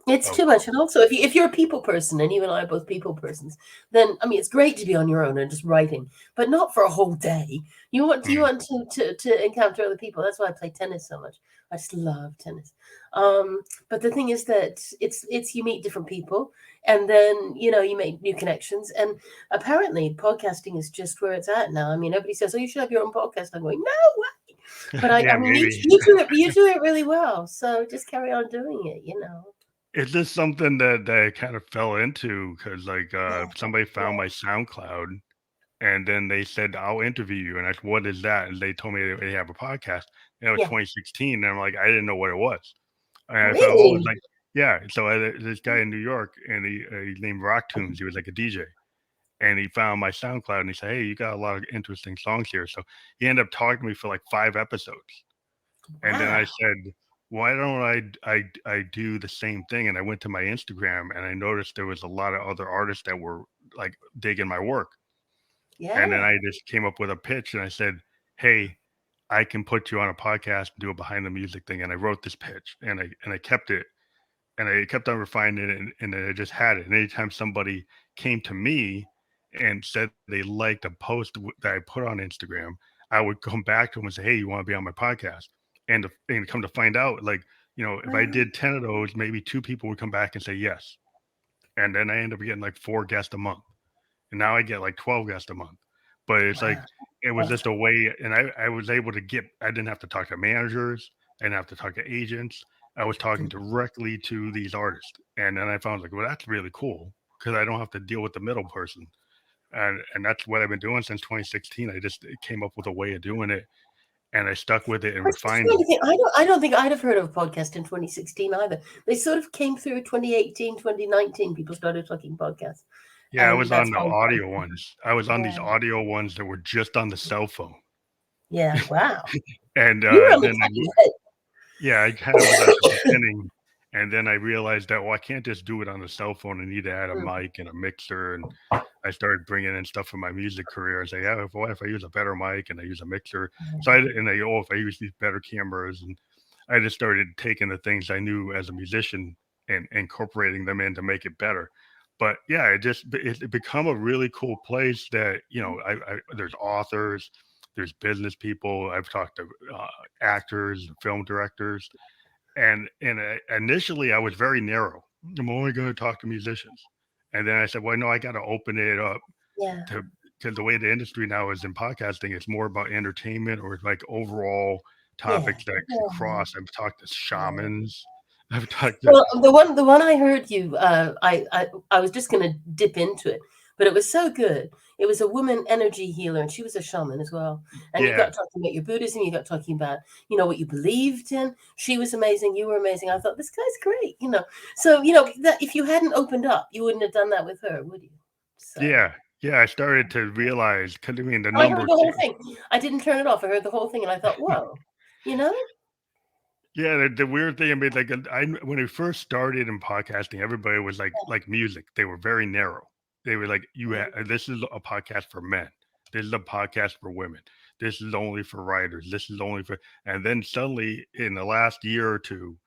It's
Of,
too much. And also, if you're a people person, and you and I are both people persons, then I mean, it's great to be on your own and just writing, but not for a whole day. You
mm,
want to encounter other people. That's why I play tennis so much. I just love tennis. But the thing is that it's you meet different people, and then you make new connections. And apparently, podcasting is just where it's at now. I mean, everybody says, "Oh, you should have your own podcast." I'm going, "No way!" But I
yeah,
mean,
maybe
you do it really well. So just carry on doing it.
it's just something that I kind of fell into because like
Yeah,
somebody
yeah.
found my SoundCloud and then they said, "I'll interview you." And I said, "What is that?" And they told me they have a podcast. And it was
Yeah.
2016. And I'm like, I didn't know what it was. And I found, oh, it's
Really?
like, yeah. So this guy in New York, and he's named Rock Tunes. He was like a DJ. And he found my SoundCloud and he said, "Hey, you got a lot of interesting songs here." So he ended up talking to me for like 5 episodes. And then I
Wow.
said, why don't I do the same thing? And I went to my Instagram and I noticed there was a lot of other artists that were like digging my work. And then
Yeah.
I just came up with a pitch and I said, "Hey, I can put you on a podcast and do a behind the music thing." And I wrote this pitch and I kept it and I kept on refining it and then I just had it. And anytime somebody came to me and said they liked a post that I put on Instagram, I would come back to them and say, "Hey, you want to be on my podcast?" And come to find out, like, if I
Wow.
did 10 of those, maybe two people would come back and say yes. And then I end up getting like 4 guests a month. And now I get like 12 guests a month. But it's like
Wow.
it was
That's
just a way, and I was able to get. I didn't have to talk to managers. I didn't have to talk to agents. I was talking
good.
directly to these artists, and then I found like, well, that's really cool because I don't have to deal with the middle person, and that's what I've been doing since 2016. I just came up with a way of doing it, and I stuck with it and
I was just
refined
trying to
it.
think. I don't think I'd have heard of a podcast in 2016 either. They sort of came through 2018, 2019. People started talking podcasts.
Yeah, I
And
was on
that's
the
why I
audio
started.
ones. I was on
Yeah.
these audio ones that were just on the cell phone,
Yeah. Wow.
and
You were on the
then I
cutting edge.
yeah, I kind of was at the beginning, and then I realized that, well, I can't just do it on the cell phone. I need to add a
Mm,
mic and a mixer, and I started bringing in stuff from my music career and say, yeah, if I use a better mic and I use a mixer, so if I use these better cameras, and I just started taking the things I knew as a musician and incorporating them in to make it better. But yeah, it become a really cool place that there's authors, there's business people. I've talked to actors, film directors, and initially I was very narrow. I'm only going to talk to musicians, and then I said, well, no, I got to open it up
yeah.
to because the way the industry now is in podcasting, it's more about entertainment or like overall
Yeah.
topics that can
Yeah.
cross. I've talked to
Yeah.
shamans. I've talked to
Well, the one I heard you, I was just going to dip into it, but it was so good. It was a woman energy healer, and she was a shaman as well. And you
Yeah,
got talking about your Buddhism, you got talking about, what you believed in. She was amazing, you were amazing. I thought, this guy's great, So, that if you hadn't opened up, you wouldn't have done that with her, would you? So
yeah. I started to realize, because I mean, the
I heard
number.
the whole thing. I didn't turn it off. I heard the whole thing, and I thought, whoa, you know?
Yeah, the weird thing, I mean, like, when I first started in podcasting, everybody was like music. They were very narrow. They were like, this is a podcast for men. This is a podcast for women. This is only for writers. This is only for, and then suddenly in the last year or two,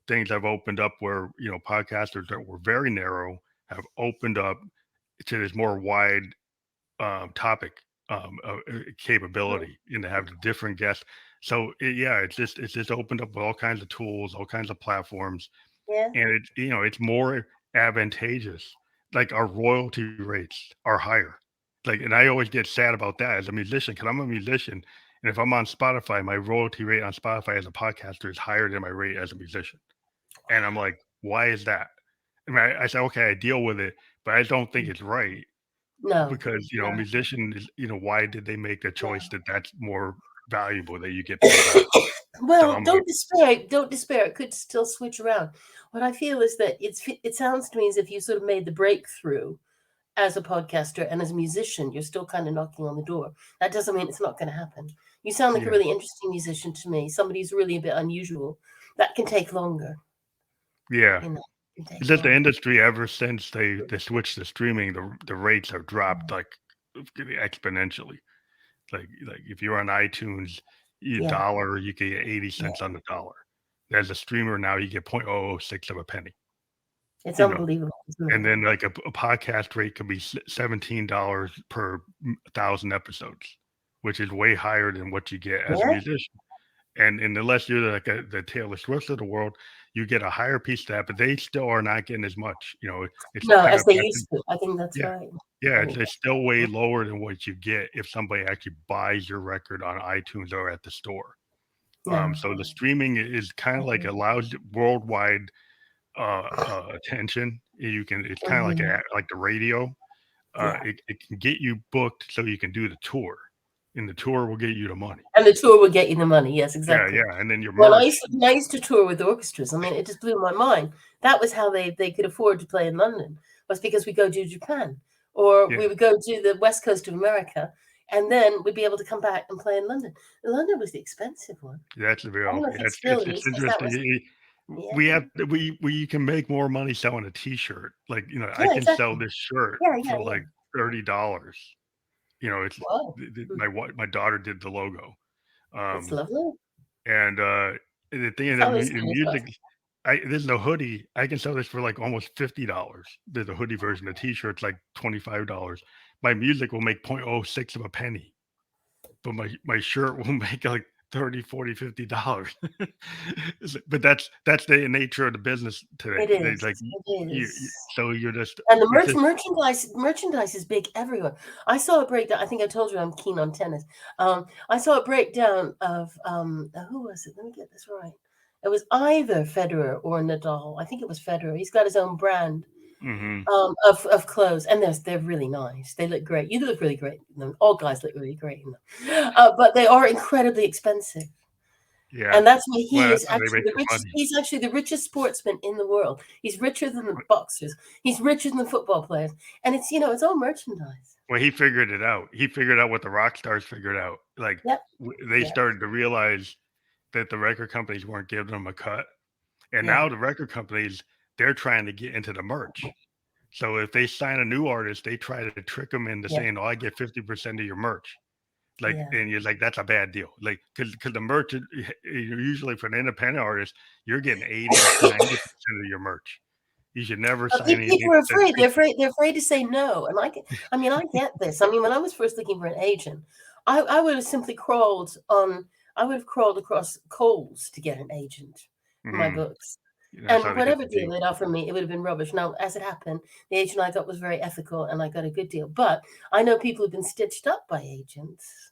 things have opened up where, podcasters that were very narrow have opened up to this more wide topic capability and to have different guests. So it's just opened up with all kinds of tools, all kinds of platforms,
Yeah.
and it's more advantageous. Like our royalty rates are higher. Like, and I always get sad about that as a musician, because I'm a musician, and if I'm on Spotify, my royalty rate on Spotify as a podcaster is higher than my rate as a musician, and I'm like, why is that? I mean, I say, okay, I deal with it, but I don't think it's right,
No.
because
No.
musician is, why did they make the choice that that's more valuable, that you get paid out? So
Well,
I'm
don't
like,
despair. Don't despair. It could still switch around. What I feel is that it sounds to me as if you sort of made the breakthrough as a podcaster, and as a musician, you're still kind of knocking on the door. That doesn't mean it's not going to happen. You sound like a
yeah,
really interesting musician to me. Somebody who's really a bit unusual. That can take longer.
yeah.
Can take
It's just the
longer.
industry, ever since they switched to streaming, the rates have dropped like exponentially. Like if you're on iTunes,
Yeah.
dollar, you get 80
Yeah.
cents on the dollar. As a streamer now, you get 0.006 of a penny.
It's
You know,
unbelievable, isn't
and
it?
then like a podcast rate could be $17 per 1,000 episodes, which is way higher than what you get as a
Yeah.
musician. And unless you're like the Taylor Swift of the world, you get a higher piece of that, but they still are not getting as much. It's
No,
kind
as
of
they used to. I think that's
yeah,
right.
yeah.
I
It's,
think
it's still way lower than what you get if somebody actually buys your record on iTunes or at the store.
no.
So the streaming is kind of like allows worldwide attention. It's kind of like
Mhm.
like the radio.
Yeah.
It can get you booked so you can do the tour, and the tour will get you the money.
And the tour will get you the money. Yes,
Yeah,
exactly.
yeah, and then your
Well,
merch.
I used to tour with orchestras. I mean, it just blew my mind. That was how they could afford to play in London, was because we go to Japan, or
Yeah,
we would go to the west coast of America, and then we'd be able to come back and play in London. London was the expensive one.
that's the
I don't
real.
know if
Yeah,
it still is,
it's
because that
interesting.
was
We
yeah,
have we can make more money selling a T-shirt. Like, I
yeah,
can sell
exactly.
this shirt
Yeah, yeah,
for
yeah.
like $30. It's
Wow,
my daughter did the logo.
it's
Um,
lovely.
and the thing is,
It's always
in
good as well.
music, there's no hoodie. I can sell this for like almost $50. There's a hoodie version. The T-shirt's like $25. My music will make 0.06 of a penny, but my shirt will make like 30, 40, $50. But that's the nature of the business today.
It
They
is.
like
It is.
so you're just
And the
it's just
merchandise is big everywhere. I saw a breakdown. I think I told you I'm keen on tennis. I saw a breakdown of who was it? Let me get this right. It was either Federer or Nadal. I think it was Federer. He's got his own brand
hmm
of clothes, and they're really nice. They look great. You look really great in them. All guys look really great in them. But they are incredibly expensive.
yeah.
And that's why
Well,
he
that's
is
how they
actually
make
the
their
richest.
money.
He's actually the richest sportsman in the world. He's richer than the boxers. He's richer than the football players. And it's all merchandise.
Well, he figured it out. He figured out what the rock stars figured out. Like
Yep.
they
Yeah.
started to realize that the record companies weren't giving them a cut, and
Yeah.
now the record companies, they're trying to get into the merch. So if they sign a new artist, they try to trick them into
Yeah.
saying, "Oh, I get 50% of your merch." Like,
Yeah.
and you're like, that's a bad deal. Like, because the merch, usually for an independent artist, you're getting 80, 90% of your merch. You should never
But
sign anything
people are
that says
afraid.
50.
They're afraid to say no. And I get this. I mean, when I was first looking for an agent, I would have simply crawled on. I would have crawled across coals to get an agent for my
Mhm.
books.
That's how
And
they get
whatever
the
deal
deal.
they'd offer me, it would have been rubbish. Now, as it happened, the agent I got was very ethical, and I got a good deal. But I know people who've been stitched up by agents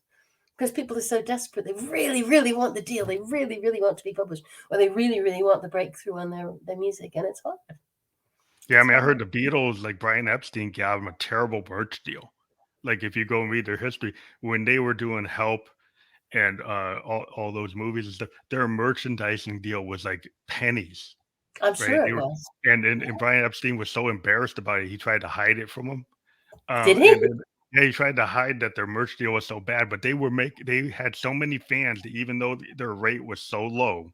because people are so desperate. They really, really want the deal. They really, really want to be published, or they really, really want the breakthrough on their music, and it's hard.
Yeah, I
It's
mean, I heard
hard.
the Beatles, like Brian Epstein, gave them a terrible merch deal. like if you go and read their history, when they were doing Help and all those movies and stuff, their merchandising deal was like pennies,
I'm
right?
sure
They
it
were,
was.
and Brian Epstein was so embarrassed about it, he tried to hide it from them.
Did he?
And then yeah, he tried to hide that their merch deal was so bad, but they had so many fans that even though their rate was so low,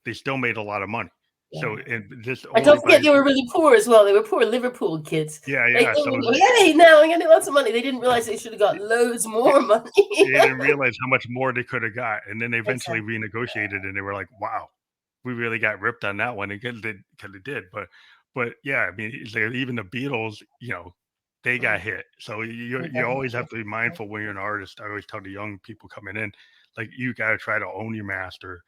they still made a lot of money.
Yeah.
So and just
And
only
don't
by
forget they were really poor as well. They were poor Liverpool kids.
yeah,
They
yeah.
came
So
and go, yay, now I'm getting lots of money. They didn't realize they should have got loads
they,
more money.
they didn't realize how much more they could have got, and then they eventually
Exactly.
renegotiated, and they were like, "Wow, we really got ripped on that one." Because they did, but yeah, I mean, even the Beatles, they got
Mm,
hit. So
they
you
definitely
always have
did.
to be mindful when you're an artist. I always tell the young people coming in, like you got to try to own your master,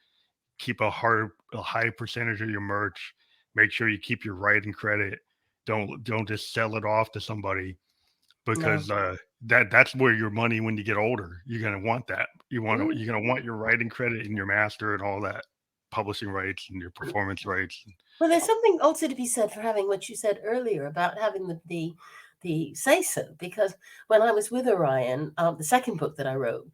keep a high percentage of your merch, make sure you keep your writing credit. Don't just sell it off to somebody
No.
because that's where your money when you get older. You're gonna want that.
Mm.
You're gonna want your writing credit and your master and all that publishing rights and your performance rights.
Well, there's something also to be said for having what you said earlier about having the say so. Because when I was with Orion, the second book that I wrote,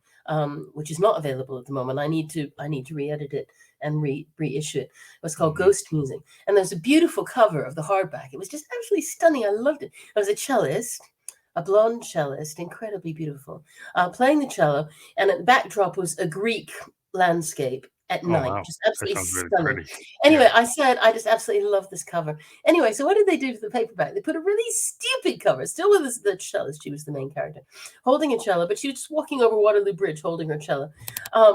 which is not available at the moment, I need to re-edit it and reissue it. It was called
Mhm.
Ghost Music, and there's a beautiful cover of the hardback. It was just absolutely stunning. I loved it. There was a cellist. A blonde cellist, incredibly beautiful, playing the cello, and at the backdrop was a Greek landscape at
Oh
night,
wow,
just
that
absolutely
sounds really
stunning.
pretty.
Anyway,
Yeah.
I said I just absolutely love this cover. Anyway, so what did they do to the paperback? They put a really stupid cover, still with the cellist. She was the main character, holding a cello, but she was just walking over Waterloo Bridge holding her cello,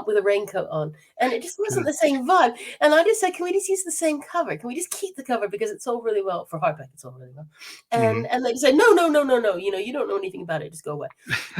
with a raincoat on, and it just wasn't the same vibe. And I just said, can we just use the same cover? Can we just keep the cover because it's all really well for hardback? It's all really well.
Hmm.
And they said, no, no, no, no, no. You don't know anything about it. Just go away.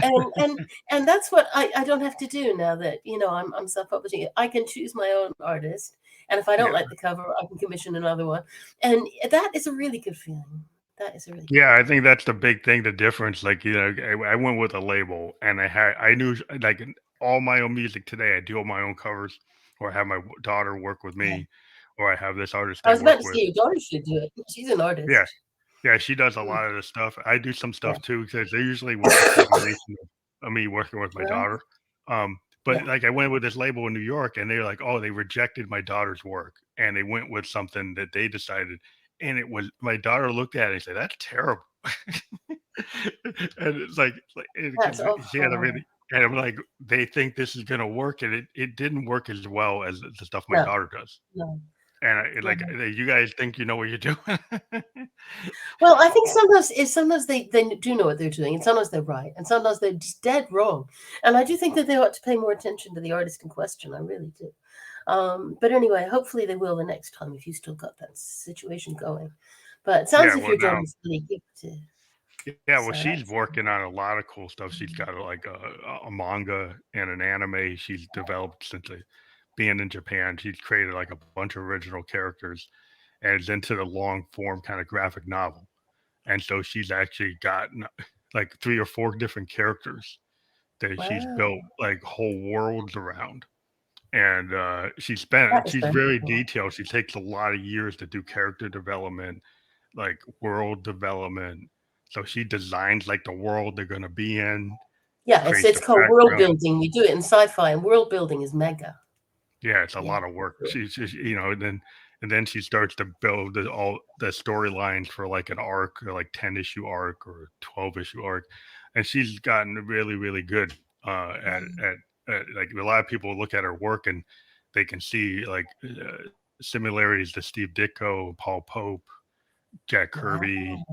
And that's what I don't have to do now that I'm self-publishing. I can choose my own artist, and if I don't
Yeah.
like the cover, I can commission another one, and that is a really good feeling. That is a really good
Yeah,
feeling.
I think that's the big thing, the difference. Like, I went with a label and I knew like all my own music today, I do all my own covers, or I have my daughter work with
Yeah.
me, or I have this artist
I
I
was about
work
to
with.
say your daughter should do it. She's an
Yeah.
artist.
Yeah, she does a
Mm,
lot of the stuff. I do some
yeah.
stuff too because they're usually with a combination of me working with my
Right.
daughter. But
Yeah.
like I went with this label in New York and they're like, oh, they rejected my daughter's work and they went with something that they decided. And it was my daughter looked at it and said, that's terrible. And it's like
That's
because she had a
awful.
really and I'm like, they think this is gonna work, and it didn't work as well as the stuff my
No.
daughter does.
No.
And like,
No.
you guys think you know what you're doing.
Well, I think sometimes they do know what they're doing, and sometimes they're right, and sometimes they're just dead wrong. And I do think that they ought to pay more attention to the artist in question. I really do. But anyway, hopefully they will the next time if you still got that situation going. But it sounds
Yeah,
as if
well
your
now
daughter's really gifted.
yeah, well,
So
she's
that's
working on a lot of cool stuff. She's
mm,
got like a manga and an anime she's developed since being in Japan. She's created like a bunch of original characters and is into the long form kind of graphic novel. And so she's actually gotten like three or four different characters that she's
wow,
built like whole worlds around. And
that is
she's
very
very
cool.
detailed. She takes a lot of years to do character development, like world development. So she designs like the world they're gonna be in,
Yeah, it's
creates
it's
the
called world
background.
building. We do it in sci-fi, and world building is mega.
Yeah, it's a
Yeah,
lot of
it's
work.
cool.
And then she starts to build all the storylines for like an arc, or like 10-issue arc or 12-issue arc, and she's gotten really really good like a lot of people look at her work and they can see like similarities to Steve Ditko, Paul Pope, Jack
Wow.
Kirby,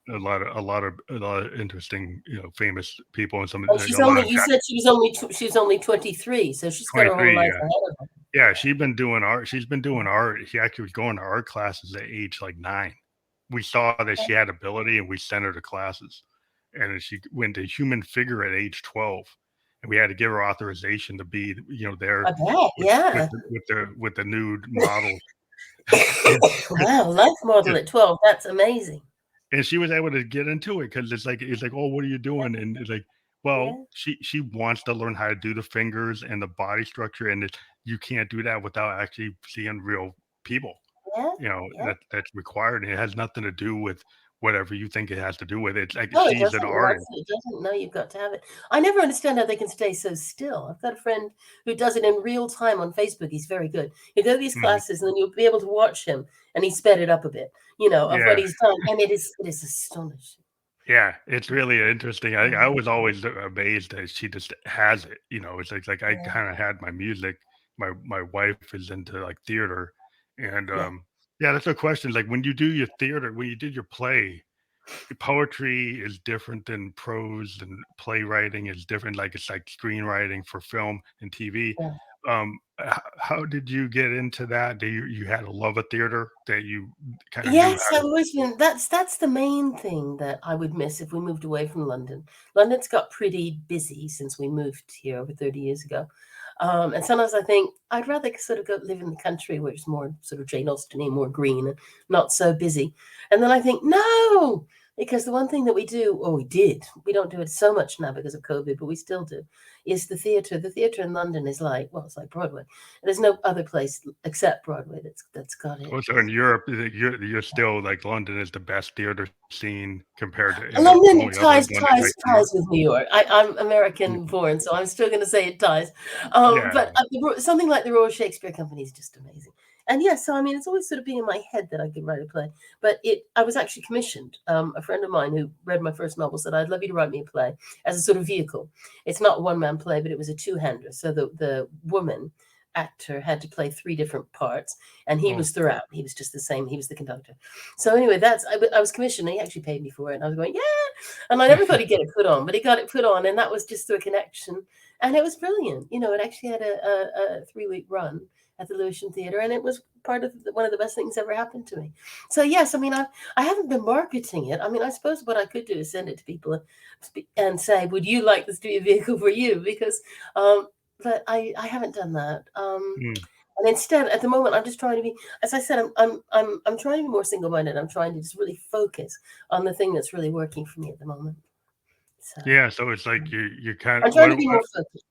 a lot of interesting, famous people, and
And
a lot of
you said she was only 23, so she's got her whole
23.
life
Yeah,
ahead of her.
yeah. She's been doing art. She's been doing art. She actually was going to art classes at age like 9. We saw that she had ability, and we sent her to classes. And then she went to human figure at age 12, and we had to give her authorization to be, there
I bet,
with
yeah.
with the nude models. And,
Wow, life model at 12, that's amazing.
and she was able to get into it because it's like, oh, what are you doing? And it's like, well,
Yeah,
she wants to learn how to do the fingers and the body structure, and you can't do that without actually seeing real people.
yeah,
You know
yeah.
that's required, and it has nothing to do with whatever you think it has to do with it. It's like
No, it
she's an
doesn't. It
artist.
absolutely doesn't. No, you've got to have it. I never understand how they can stay so still. I've got a friend who does it in real time on Facebook. He's very good. You go to these
Mhm.
classes, and then you'll be able to watch him, and he sped it up a bit, of what
Yeah.
he's done, and it is astonishing.
Yeah, it's really interesting. I
Um,
was always amazed that she just has it. It's like I
yeah,
kind of had my music. My wife is into like theater, and
yeah,
yeah, that's a question. Like when you do your theater, when you did your play, poetry is different than prose, and playwriting is different. Like it's like screenwriting for film and TV.
yeah.
How did you get into that? Do you had a love of theater that you kind of knew
Yes,
how
I've
to?
always been that's the main thing that I would miss if we moved away from London. London's got pretty busy since we moved here over 30 years ago. And sometimes I think I'd rather sort of go live in the country where it's more sort of Jane Austen, more green and not so busy. And then I think, no, because the one thing that we do, or we did, we don't do it so much now because of COVID, but we still do, is the theatre. The theatre in London is like, well, it's like Broadway. There's no other place except Broadway that's got it.
Also in Europe, you're still like London is the best theater scene compared to, and the
London
only other
ties
one is
ties
like New York.
ties with New York. I'm
Mm,
American born, so I'm still going to say it ties.
yeah.
But something like the Royal Shakespeare Company is just amazing. And yeah, so I mean, it's always sort of been in my head that I could write a play. But I was actually commissioned. A friend of mine who read my first novel said, "I'd love you to write me a play as a sort of vehicle." It's not a one-man play, but it was a two-hander. So the woman actor had to play three different parts, and he
Oh,
was throughout. He was just the same. He was the conductor. So anyway, I was commissioned. And he actually paid me for it, and I was going, yeah. And I never thought he'd get it put on, but he got it put on, and that was just through a connection. And it was brilliant. It actually had a 3-week run at the Lewisham Theatre, and it was part of one of the best things ever happened to me. So yes, I mean, I haven't been marketing it. I mean, I suppose what I could do is send it to people and say, would you like this to be a vehicle for you? Because, but I haven't done that.
mm.
And instead, at the moment, I'm just trying to be, as I said, I'm trying to be more single-minded. I'm trying to just really focus on the thing that's really working for me at the moment. So
Yeah, so it's like you kind
I'm
of
trying to be more focused.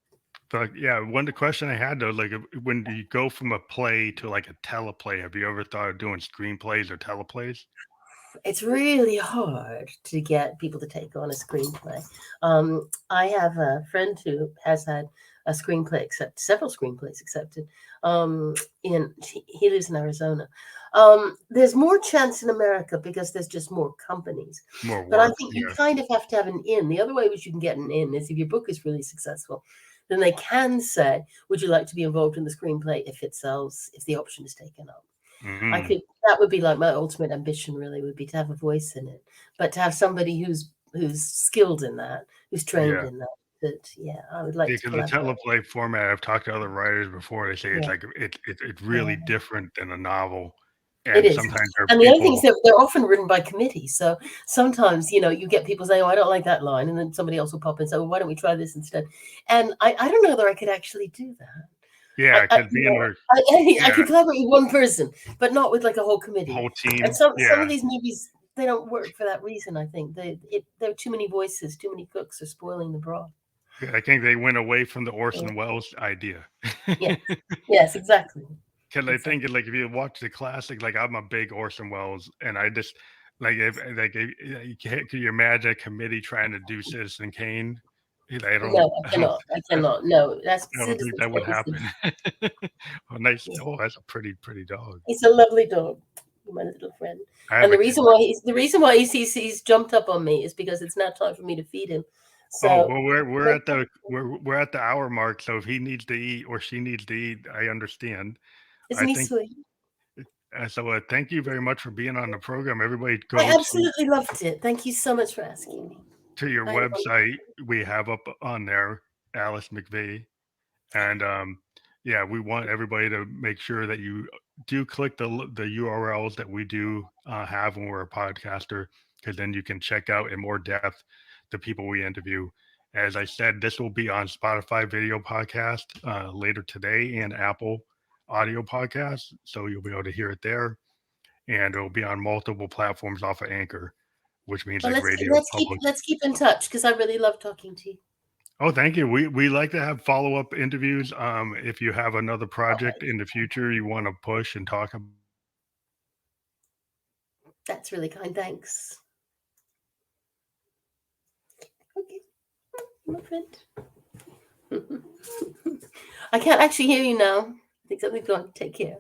but yeah, one the question I had though, like when you go from a play to like a teleplay, have you ever thought of doing screenplays or teleplays?
It's really hard to get people to take on a screenplay. I have a friend who has had a screenplay several screenplays accepted. He lives in Arizona. There's more chance in America because there's just more companies.
More
But I
work,
think you
yeah.
kind of have to have an in. The other way which you can get an in is if your book is really successful, then they can say, "Would you like to be involved in the screenplay if it sells, if the option is taken up?"
Mm,
That would be like my ultimate ambition really would be to have a voice in it, but to have somebody who's skilled in that, who's trained
yeah.
in that, yeah, I would like to
Because the
collaborate.
teleplay format, I've talked to other writers before, they say it's
Yeah,
like it's really
yeah,
different than a novel,
it
and
is.
sometimes there are
And the other thing is
people.
that they're often written by committee, so sometimes, you get people saying, "Oh, I don't like that line," and then somebody else will pop in and say, "Well, why don't we try this instead?" And I don't know whether I could actually do that.
Yeah,
I
because being there,
I
yeah,
could collaborate with one person, but not with like a whole committee.
whole
And
team,
some of
yeah.
these movies they don't work for that reason. I think there are too many voices, too many cooks are spoiling the broth.
Yeah, I think they went away from the
Yeah.
Orson Welles idea.
Yeah. Yes, exactly.
Because I think,
Exactly.
like, if you watch the classic, like, I'm a big Orson Welles, and I just could you imagine a committee trying to do Citizen Kane?
No, I cannot. I cannot. No, that's
I don't think
Citizen
that would
Kane is
happen. Oh, nice.
yeah.
Oh, that's a pretty dog.
He's a lovely dog, my little friend.
I have
And
a cat.
the reason why he's jumped up on me is because it's now time for me to feed him.
Oh,
So
well, we're at the hour mark, so if he needs to eat or she needs to eat, I understand. I
isn't he
think
sweet?
thank you very much for being on the program. Everybody
I
go
absolutely loved it. Thank you so much for asking me.
to your
I
website. We have up on there Alice McVeigh. And yeah, we want everybody to make sure that you do click the URLs that we do have when we're a podcaster, because then you can check out in more depth the people we interview. As I said, this will be on Spotify video podcast later today and Apple audio podcast, so you'll be able to hear it there, and it'll be on multiple platforms off of Anchor, which means
Well,
like
let's
Radio
let's keep
Public.
let's keep in touch because I really love talking to you.
Oh, thank you. We like to have follow-up interviews. If you have another project
Okay,
in the future you want to push and talk about,
that's really kind. Thanks. my friend. I can't actually hear you now. I think something's wrong. Take care.